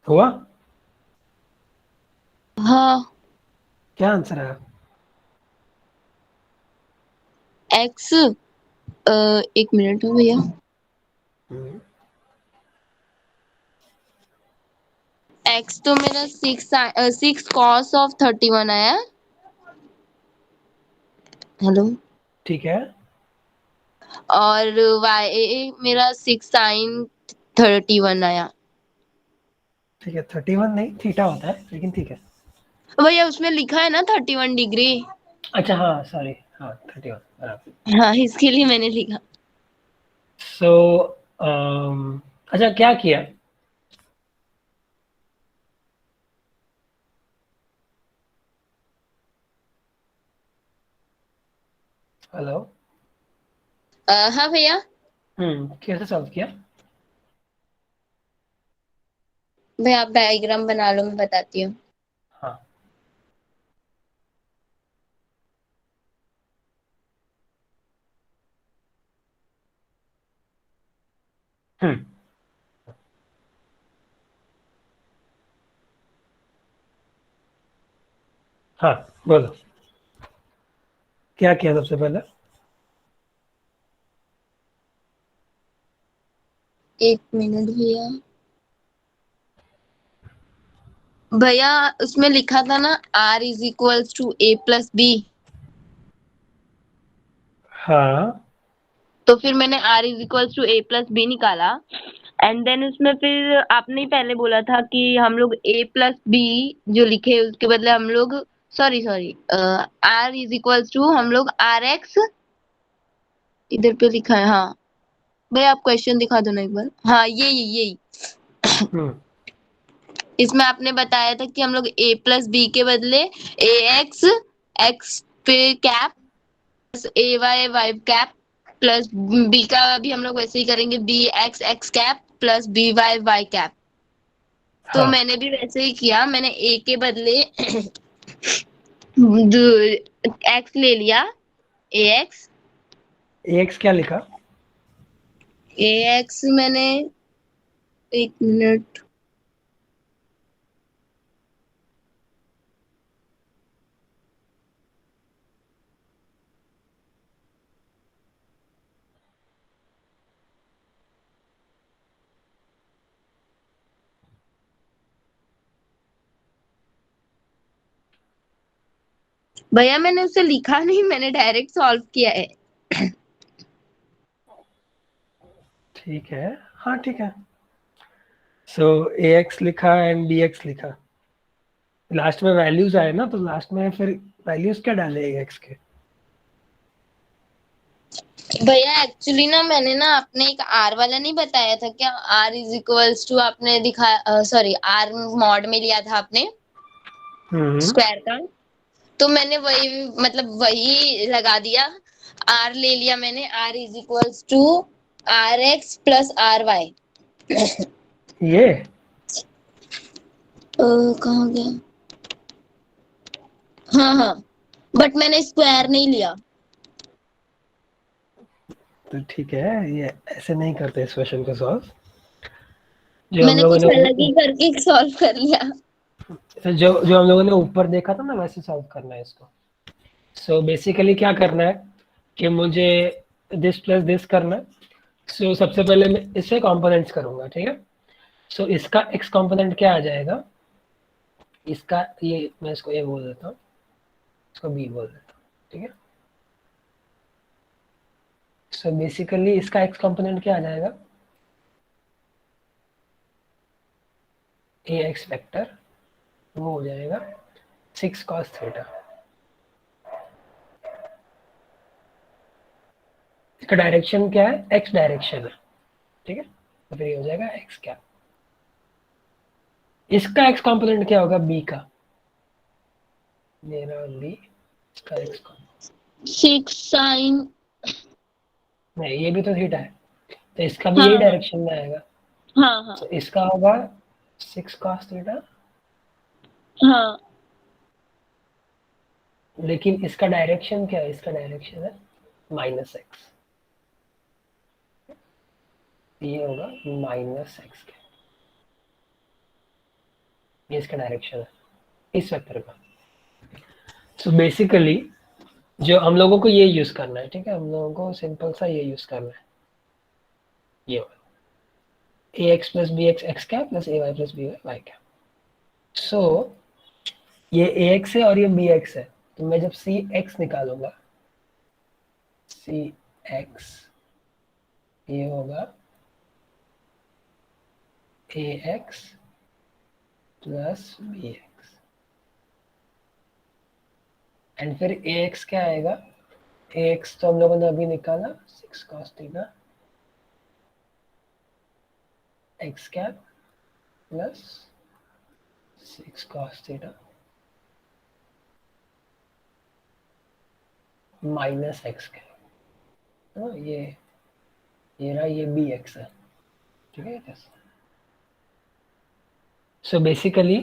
हुआ? हाँ, क्या आंसर है? एक्स, एक मिनट हो भैया। हम्म, एक्स तो मेरा 6 cos of 31 आया। हेलो। ठीक है। और वाई मेरा 6 sin 31 आया। ठीक है, 31 नहीं, थीटा होता है, लेकिन ठीक है। भैया उसमें लिखा है ना 31 डिग्री। अच्छा हाँ सॉरी, हाँ 31 बराबर। हाँ, इसके लिए मैंने लिखा। सो अच्छा क्या किया? हेलो? हाँ भैया। कैसे सॉल्व किया? भैया आप डायग्राम बना लो, मैं बताती हूँ। हाँ। हम्म। हाँ बोलो, क्या किया सबसे पहले? एक मिनट भैया। भैया उसमें लिखा था ना R = A+B। हाँ। तो फिर मैंने R = A+B निकाला। एंड देन उसमें फिर आपने ही पहले बोला था कि हम लोग A+B जो लिखे उसके बदले हम लोग, सॉरी सॉरी, R = हम लोग RX, इधर पे लिखा है। हाँ भैया, आप क्वेश्चन दिखा दो ना एक बार। हाँ, यही यही। हम्म। इसमें आपने बताया था कि हम लोग A+B के बदले AX, X पे cap, AY cap, plus B का भी हम लोग वैसे ही करेंगे, BX cap plus BY cap. तो हाँ। मैंने भी वैसे ही किया, मैंने A के बदले एक्स ले लिया, AX। एक्स क्या लिखा? AX मैंने, एक मिनट। भैया मैंने उसे लिखा नहीं, मैंने डायरेक्ट सॉल्व किया है। ठीक है, हाँ ठीक है। सो ए एक्स लिखा एंड बी एक्स लिखा, लास्ट में वैल्यूज आए ना, तो लास्ट में फिर वैल्यूज क्या डाले ए एक्स के? भैया एक्चुअली ना मैंने ना आपने एक आर वाला नहीं बताया था क्या, आर इज इक्वल्स टू आपने दिखाया, सॉरी आर मॉड में लिया था आपने हम्म। स्क्वायर का, तो मैंने वही मतलब वही लगा दिया, आर ले लिया मैंने, R is equals to R X plus R Y. ये कहाँ गया, हाँ हाँ, बट मैंने स्क्वायर नहीं लिया। तो ठीक है, ये ऐसे नहीं करते इस क्वेश्चन को सॉल्व। जो हम मैंने लोगों कुछ अलग ने ही करके सॉल्व कर लिया। जो जो हम लोगों ने ऊपर देखा था ना, वैसे सॉल्व करना है इसको। सो बेसिकली क्या करना है कि मुझे दिस प्लस दिस करना है। सो सबसे पहले मैं इससे कंपोनेंट्स करूंगा, ठीक है। सो इसका एक्स कंपोनेंट क्या आ जाएगा, इसका ये मैं इसको ए बोल देता हूँ, इसको बी बोल देता हूँ, ठीक है। सो बेसिकली इसका एक्स कंपोनेंट क्या आ जाएगा, ए एक्स वेक्टर, वो हो जाएगा 6 cos थीटा। इसका डायरेक्शन क्या है, एक्स डायरेक्शन है, ठीक है। तो फिर ये हो जाएगा एक्स क्या, इसका एक्स कंपोनेंट क्या होगा, बी का, मेरा बी, इसका एक्स सिक्स साइन, नहीं, ये भी तो थीटा है, तो इसका भी हाँ यही हाँ डायरेक्शन में आएगा। हाँ हाँ तो इसका होगा 6 cos थीटा, हाँ, लेकिन इसका डायरेक्शन क्या है, इसका डायरेक्शन है -x, ये होगा -x के, ये इसका डायरेक्शन है इस वेक्टर का। सो बेसिकली जो हम लोगों को ये यूज करना है, ठीक है, हम लोगों को सिंपल सा ये यूज करना है, ये A X plus B X X cap plus A Y plus B Y Y cap. So ये ए एक्स है और ये बी एक्स है, तो मैं जब सी एक्स निकालूंगा, सी एक्स ये होगा A X plus B X, and फिर ए एक्स क्या आएगा, ए एक्स तो हम लोगों ने अभी निकाला 6 cos theta x cap plus 6 cos theta minus X cap, तो ये रहा, ये बी एक्स है, ठीक है। सो बेसिकली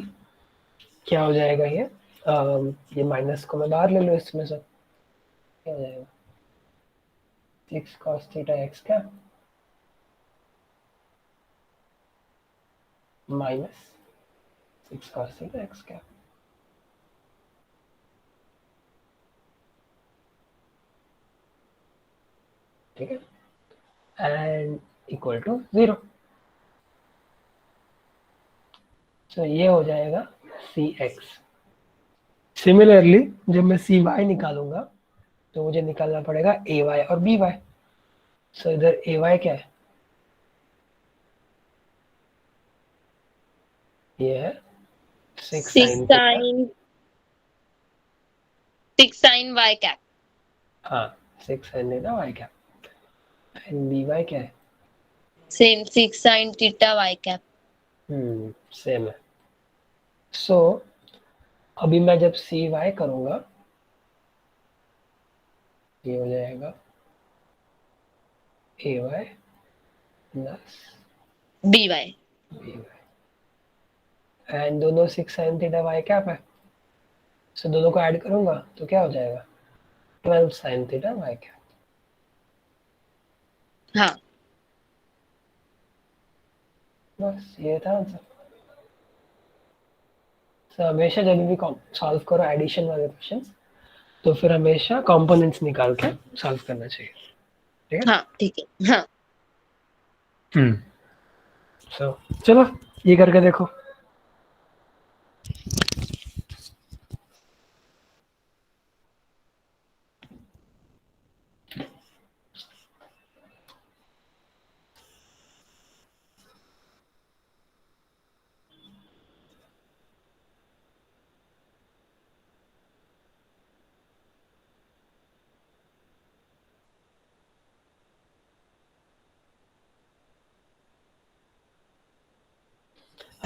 क्या हो जाएगा ये माइनस को मैं बाहर ले लो इसमें से, क्या हो जाएगा 6 cos थीटा एक्स का माइनस 6 cos थीटा एक्स का, ठीक है, एंड इक्वल टू 0। सो ये हो जाएगा सी एक्स। सिमिलरली जब मैं सी वाई निकालूंगा, तो मुझे निकालना पड़ेगा ए वाई और बी वाई। सो इधर ए वाई क्या है, ये है 6 six sin theta, sine, six sine Y cap, हाँ 6 sin थीटा वाई क्या, एंड बी वाई क्या है, same six sine theta Y cap. Same है। सो अभी मैं जब सी वाई करूंगा, ये हो जाएगा A Y plus B Y, B Y, and दोनों 6 sin थीटा वाई कैप है, सो दोनों को ऐड करूंगा तो क्या हो जाएगा 12 sin थीटा वाई कैप। हाँ बस ये था आंसर। सो हमेशा जब भी सॉल्व करो एडिशन वाले क्वेश्चंस, तो फिर हमेशा कंपोनेंट्स निकाल के सॉल्व करना चाहिए, ठीक है। हाँ ठीक है, हाँ सो चलो ये करके देखो।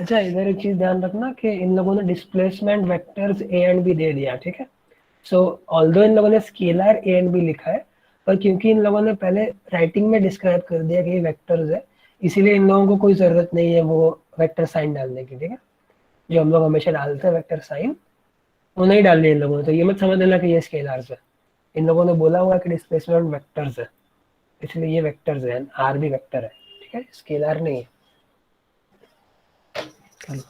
अच्छा, इधर एक चीज ध्यान रखना कि इन लोगों ने displacement vectors A and B दे दिया, ठीक है। सो ऑल्दो इन लोगों ने स्केलर ए एंड बी लिखा है, पर क्योंकि इन लोगों ने पहले राइटिंग में डिस्क्राइब कर दिया कि ये वेक्टर्स है, इसीलिए इन लोगों को कोई जरूरत नहीं है वो वेक्टर साइन डालने की, ठीक है। जो हम लोग हमेशा डालते हैं वेक्टर साइन, वो नहीं डाल दिया इन लोगों ने। तो ये मत समझ लेना कि ये स्केलर्स है, इन लोगों ने बोला हुआ कि डिस्प्लेसमेंट वेक्टर्स है, इसलिए ये वेक्टर्स है, आर भी वेक्टर है, ठीक है, स्केलर नहीं है। चलो।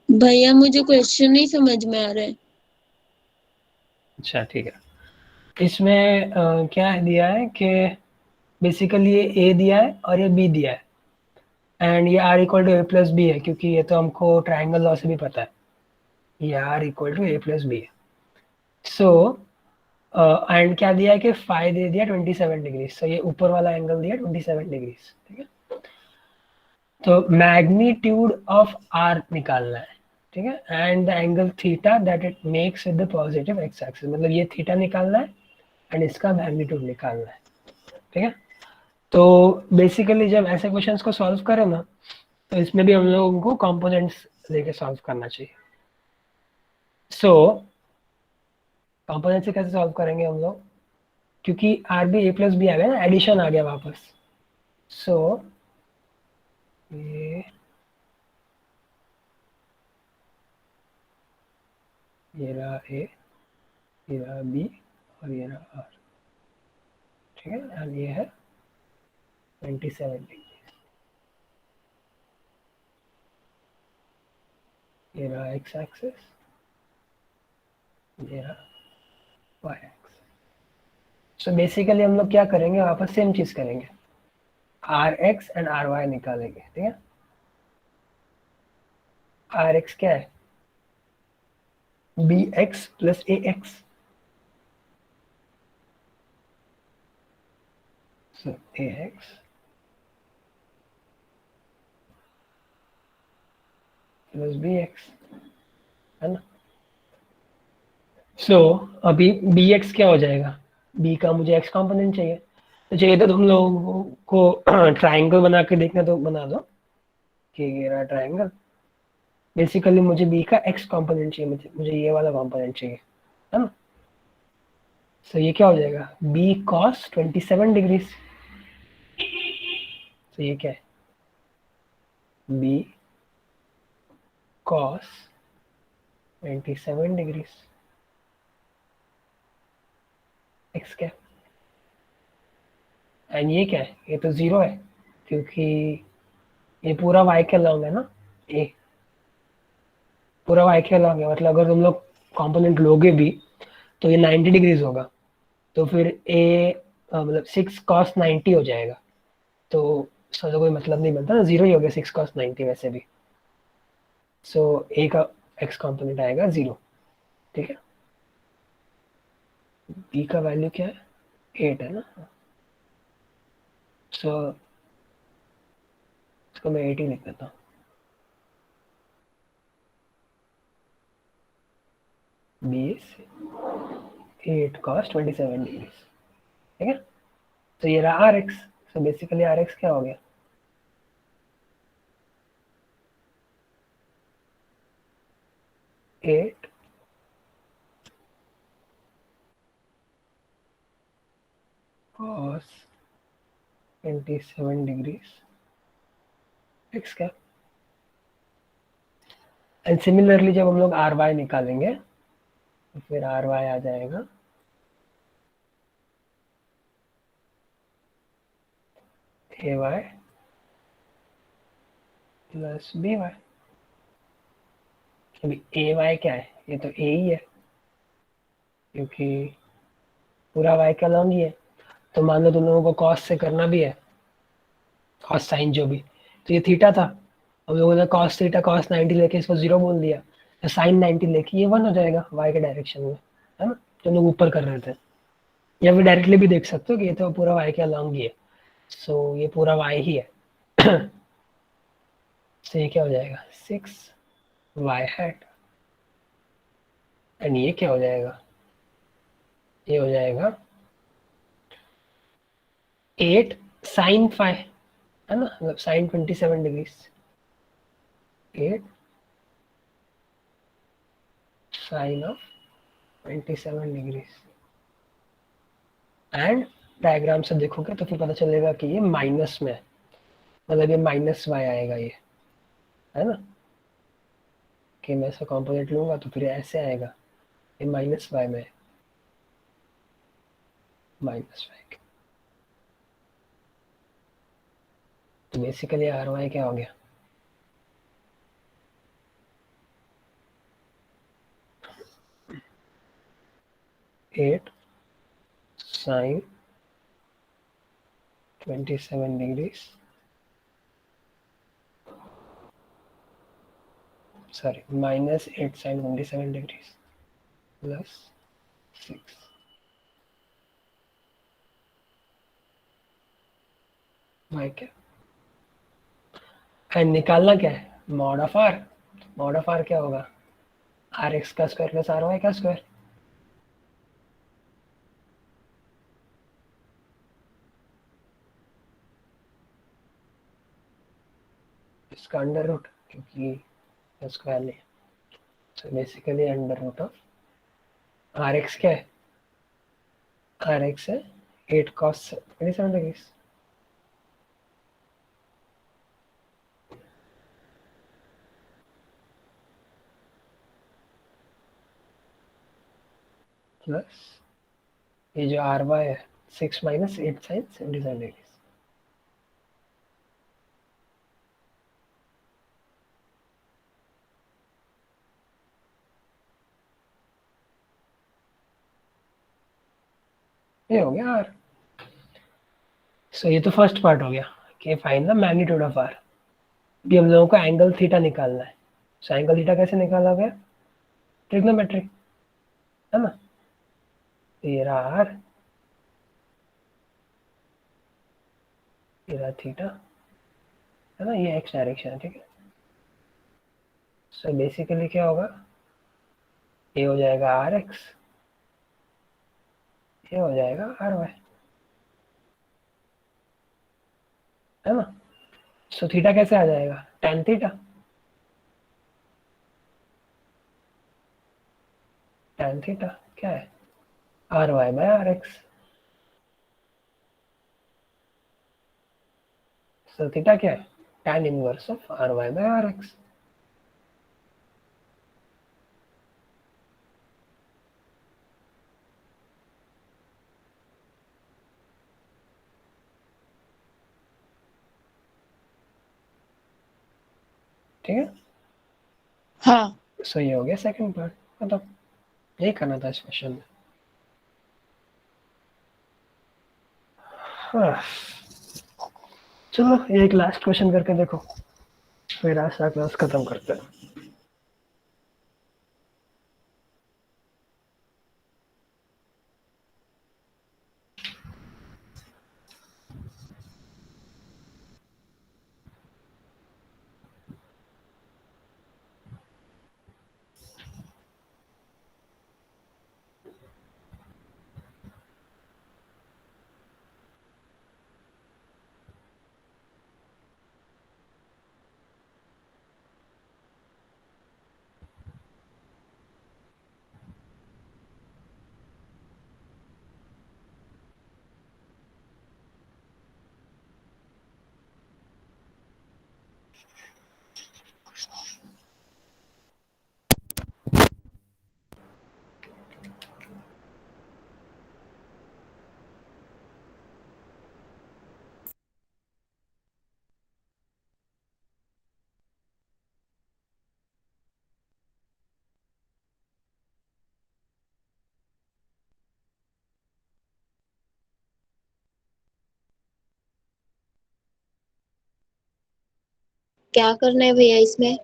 भैया मुझे क्वेश्चन नहीं समझ में आ रहा है। अच्छा ठीक है, इसमें क्या दिया है कि बेसिकली ये ए दिया है और ये बी दिया है, एंड ये R equal to A plus B है, क्योंकि ये तो हमको ट्राइंगल लॉ से भी पता है, ये R equal to A plus B है। सो एंड क्या दिया है कि फाई दे दिया 27 डिग्री, सो ये ऊपर वाला एंगल दिया 27 डिग्री, ठीक है। तो मैग्नीट्यूड ऑफ आर निकालना है, ठीक है, and the angle theta that it makes with the positive x axis, मतलब ये थीटा निकालना है एंड इसका मैग्नीट्यूड निकालना है, ठीक है। तो बेसिकली जब ऐसे क्वेश्चंस को सॉल्व करें ना, तो इसमें भी हम लोगों को कंपोनेंट्स लेके सॉल्व करना चाहिए। सो कंपोनेंट से कैसे सॉल्व करेंगे हम लोग, क्योंकि आर बी ए प्लस बी आ गया ना, एडिशन आ गया वापस। सो ये रहा ए, ये रहा बी और ये रहा आर, ठीक है, और ये है 27 डिग्री, ये रहा एक्स एक्सिस, ये रहा वाई एक्सिस। सो बेसिकली हम लोग क्या करेंगे, वापस सेम चीज करेंगे, R X and R Y निकालेंगे, ठीक है। आर एक्स क्या है, B X plus A X, so ax plus B X, है ना। सो अभी बी एक्स क्या हो जाएगा, बी का मुझे एक्स कंपोनेंट चाहिए, तो चाहिए तो तुम लोगों को ट्राइंगल बना के देखना, तो बना दो कि ये रहा ट्राइंगल। बेसिकली मुझे बी का एक्स कंपोनेंट चाहिए, मुझे ये वाला कंपोनेंट चाहिए, है ना। सो ये क्या हो जाएगा, बी कॉस 27 डिग्री, तो ये क्या है, बी कॉस 27 डिग्री एक्स क्या, एंड ये क्या है, ये तो जीरो है, क्योंकि ये पूरा वाई के अलॉन्ग है ना, ए पूरा वाई के अलॉन्ग है, मतलब अगर तुम लोग कंपोनेंट लोगे भी तो ये 90 डिग्रीज होगा, तो फिर ए मतलब 6 कॉस 90 हो जाएगा, तो समझो कोई मतलब नहीं बनता ना, जीरो ही हो गया 6 कॉस 90 वैसे भी। सो ए का एक्स कंपोनेंट आएगा जीरो, ठीक है। बी का वैल्यू क्या है, 8 है ना, सो इसको मैं 8 ही लिख देता हूँ, बी इज 8 कॉस 27 डिग्री, ठीक है। तो ये रहा R X, so basically R X क्या हो गया, 8 cos 27 डिग्रीज एक्स क्या। एंड सिमिलरली जब हम लोग आर वाई निकालेंगे तो फिर आर वाई आ जाएगा A Y plus B Y. अभी ए वाई क्या है, ये तो ए ही है क्योंकि पूरा वाई का लॉन्ग ही है। तो मान लो तुम लोगों को कॉस से करना भी है, कॉस साइन जो भी, तो ये थीटा था, हम लोगों ने कॉस थीटा कॉस 90 लेके इसको 0 बोल दिया, तो साइन 90 लेके ये 1 हो जाएगा वाई के डायरेक्शन में, है ना, जो लोग ऊपर कर रहे थे। या फिर डायरेक्टली भी देख सकते हो कि ये तो पूरा वाई के अलॉन्ग ही है, सो ये पूरा वाई ही है। तो ये क्या हो जाएगा 6 वाई हैट, एंड ये क्या हो जाएगा, ये हो जाएगा 8 साइन 5, है ना, मतलब sine 27 degree, 8 sine of 27 degree. And diagram से देखोगे तो फिर पता चलेगा कि ये माइनस में है, मतलब ये माइनस वाई आएगा ये, है ना, कि मैं इसका कॉम्पोनेंट लूंगा तो फिर ऐसे आएगा, ये माइनस वाई में, माइनस वाई। तो बेसिकली आर वाई क्या हो गया, eight sine 27 degrees, sorry minus 8 sine 27 degrees plus 6। Y क्या, एंड निकालना क्या है, mod of R. Mod of R क्या होगा, आर एक्स का स्क्वायर प्लस आर वाई का स्क्वायर। इसका अंडर रूट, क्योंकि स्क्वायर नहीं, so basically under root of R X क्या है, आर एक्स है 8 cos 27 डिग्रीज प्लस ये जो आर वाई है 6 माइनस 8 साइन 77 डिग्रीज। ये हो गया आर। सो ये तो फर्स्ट पार्ट हो गया कि find the magnitude of R. अभी हम लोगों को एंगल थीटा निकालना है। सो एंगल थीटा कैसे निकाला गया, ट्रिग्नोमेट्री, है ना, ये रहा आर, ये रहा थीटा, है ना, ये एक्स डायरेक्शन है, ठीक है। सो बेसिकली क्या होगा, ये हो जाएगा आर एक्स, ये हो जाएगा आर वाई, है ना। सो थीटा कैसे आ जाएगा, tan थीटा, tan थीटा क्या है, R Y by R X. So theta क्या है, tan inverse of R Y by R X. ठीक है, हाँ। सो ये हो गया सेकंड पार्ट, मतलब यही करना था इस क्वेश्चन में। हाँ, चलो ये एक लास्ट क्वेश्चन करके देखो, फिर आज का क्लास खत्म करते हैं। क्या करना है भैया इसमें?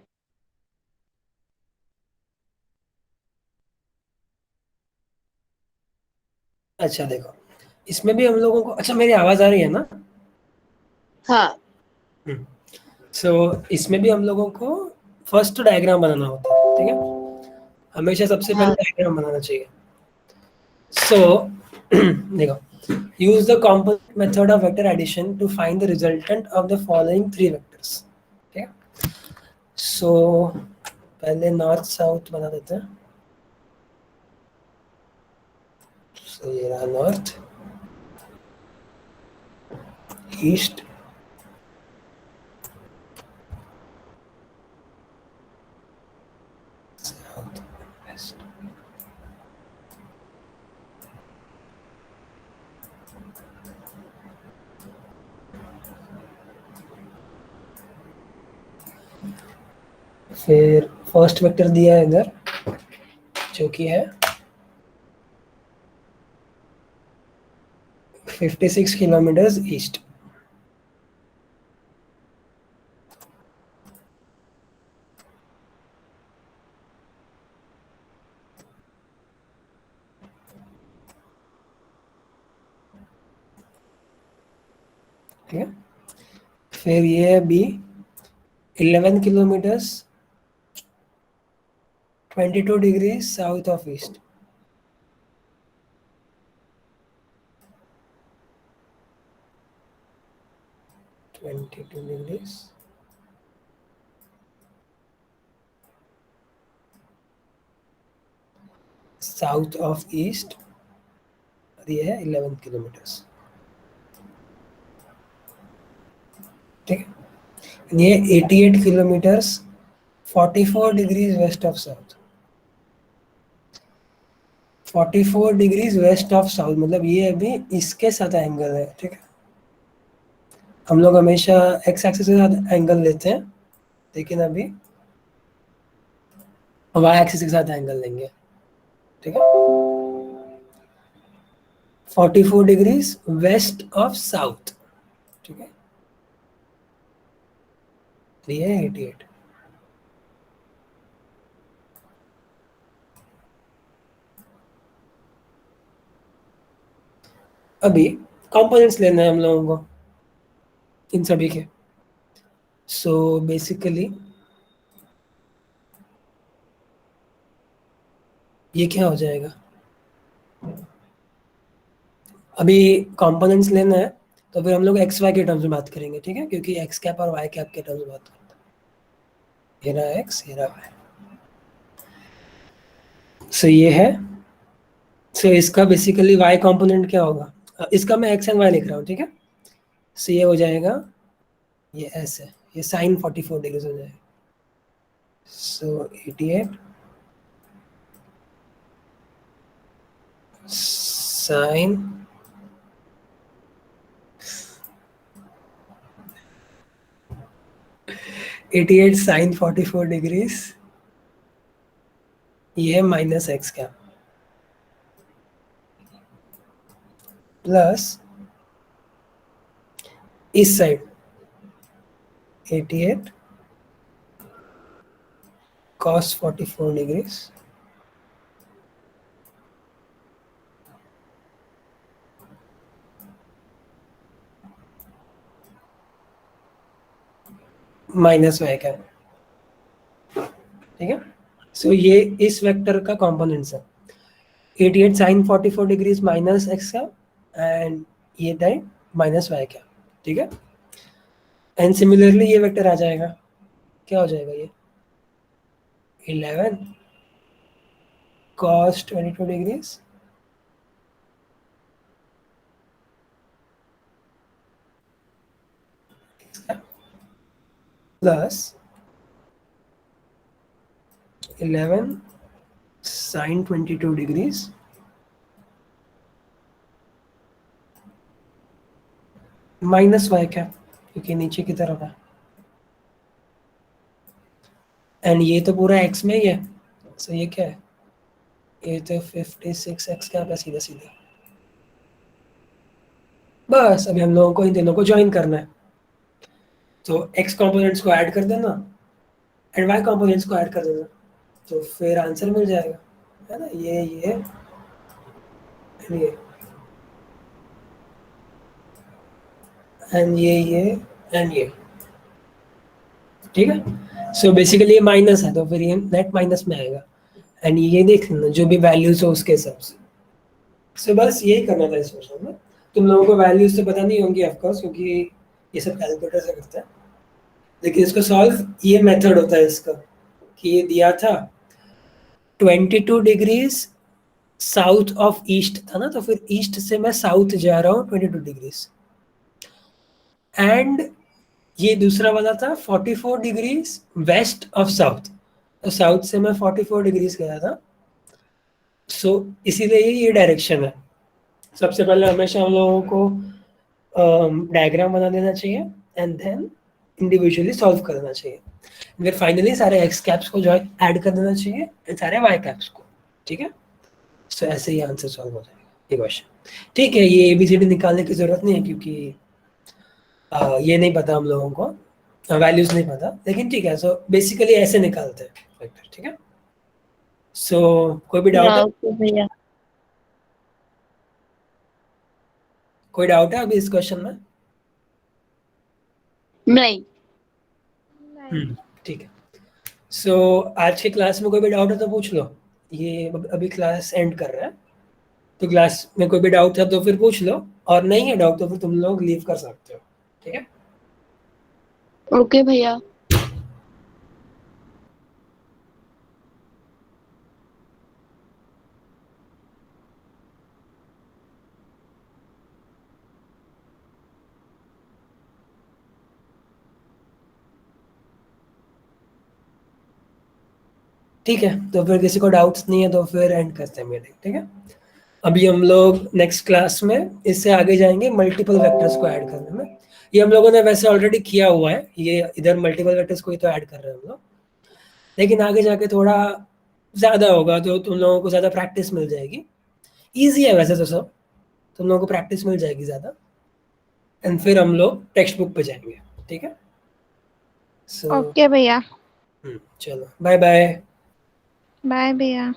अच्छा देखो, इसमें भी हम लोगों को, अच्छा मेरी आवाज आ रही है ना? हाँ। सो इसमें भी हम लोगों को फर्स्ट डायग्राम बनाना होता है, ठीक है? हमेशा सबसे पहले हाँ। डायग्राम बनाना चाहिए। सो देखो, use the composite method of vector addition to find the resultant of the following three vectors, ठीक है? सो पहले नॉर्थ साउथ बना देते हैं। सो ये रहा नॉर्थ, ईस्ट, साउथ, वेस्ट। फिर फर्स्ट वेक्टर दिया है इधर, जो कि है 56 किलोमीटर ईस्ट। ठीक है, फिर ये है B, 11 kilometre 22 degree south of east. South of east, और ये है 11 किलोमीटर। ठीक है, ये 88 kilometre 44 degrees west of south. 44 degrees west of south मतलब ये अभी इसके साथ एंगल है। ठीक है, हम लोग हमेशा एक्स एक्सिस के साथ एंगल लेते हैं, लेकिन अभी वाई एक्सिस के साथ एंगल लेंगे। ठीक है, 44 डिग्रीज वेस्ट ऑफ साउथ। ठीक है, ये 88। अभी कंपोनेंट्स लेना है हम लोगों को इन सभी के। सो बेसिकली ये क्या हो जाएगा, अभी कंपोनेंट्स लेना है तो फिर हम लोग एक्स वाई के टर्म्स में बात करेंगे। ठीक है, क्योंकि एक्स कैप और वाई कैप के टर्म्स में बात करते हैं। ये रहा एक्स, ये रहा वाई। सो ये है, सो इसका बेसिकली वाई कंपोनेंट क्या होगा, इसका मैं एक्स एंड वाई लिख रहा हूँ। ठीक है, सो ये हो जाएगा, ये एस है, ये साइन 44 डिग्री हो जाएगा। सो 88 साइन 88 साइन 44 डिग्रीज, ये है माइनस एक्स कैप प्लस इस side 88 cos 44 degrees minus Y cap. ठीक है, सो ये इस वेक्टर का कंपोनेंट्स है, 88 sine 44 degrees minus X cap and ये टाइम माइनस वाई कैप। ठीक है, एंड सिमिलरली ये वेक्टर आ जाएगा, क्या हो जाएगा ये 11 cos 22 degrees plus 11 sin 22 degrees minus Y cap, क्योंकि नीचे की तरफ है, एंड ये तो पूरा एक्स में ही है। सो ये क्या है, ये तो 56 एक्स कैप है सीधे सीधे। बस अभी हम लोगों को इन दोनों को ज्वाइन करना है। तो x कंपोनेंट्स को ऐड कर देना एंड y कंपोनेंट्स को ऐड कर देना, तो फिर आंसर मिल जाएगा, है ना। ये and ये एंड ये एंड ये, ठीक है। सो बेसिकली ये माइनस है, तो फिर ये नेट माइनस में आएगा एंड ये देख लेना जो भी वैल्यूज हो उसके हिसाब से। सो बस यही करना था इस क्वेश्चन में। तुम लोगों को वैल्यूज तो पता नहीं होंगी ऑफकोर्स, क्योंकि ये सब कैलकुलेटर से करते हैं, लेकिन इसको सॉल्व ये मेथड होता है इसका कि ये दिया था 22 डिग्रीज साउथ ऑफ ईस्ट था ना, तो फिर ईस्ट से मैं साउथ जा रहा हूँ 22 डिग्रीज, एंड ये दूसरा वाला था 44 डिग्रीज वेस्ट ऑफ साउथ, तो साउथ से मैं 44 डिग्रीज गया था। सो इसीलिए ये डायरेक्शन है। सबसे पहले हमेशा हम लोगों को डायग्राम बना देना चाहिए एंड देन इंडिविजुअली सॉल्व करना चाहिए, फिर फाइनली सारे एक्स कैप्स को जो है ऐड कर देना चाहिए एंड सारे वाई कैप्स को, ठीक है। सो ऐसे ही आंसर सॉल्व हो जाएगा ये क्वेश्चन, ठीक है। ये एबीसीडी निकालने की जरूरत नहीं है क्योंकि ये नहीं पता हम लोगों को, वैल्यूज नहीं पता, लेकिन ठीक है। सो बेसिकली ऐसे निकालते हैं वेक्टर, ठीक है। सो कोई भी डाउट है? ओके भैया। कोई डाउट है अभी इस क्वेश्चन में? नहीं। ठीक है। सो आज के क्लास में कोई भी डाउट है तो पूछ लो, ये अभी क्लास एंड कर रहा है, तो क्लास में कोई भी डाउट है तो फिर पूछ लो, और नहीं है डाउट तो फिर तुम लोग लीव कर सकते हो, ठीक है। ओके भैया। ठीक है, तो फिर किसी को डाउट्स नहीं है तो फिर एंड करते हैं मीटिंग, ठीक है। अभी हम लोग नेक्स्ट क्लास में इससे आगे जाएंगे मल्टीपल वेक्टर्स को ऐड करने में। ये हम लोगों ने वैसे ऑलरेडी किया हुआ है, ये इधर मल्टीपल वेक्टर्स को ही तो ऐड कर रहे हैं हम लोग, लेकिन आगे जाके थोड़ा ज़्यादा होगा तो तुम लोगों को ज़्यादा प्रैक्टिस मिल जाएगी। ईजी है वैसे तो सब, तुम लोगों को प्रैक्टिस मिल जाएगी ज़्यादा, एंड फिर हम लोग टेक्स्ट बुक पे जाएंगे, ठीक है। सो ओके भैया, चलो बाय बाय। बाय भैया।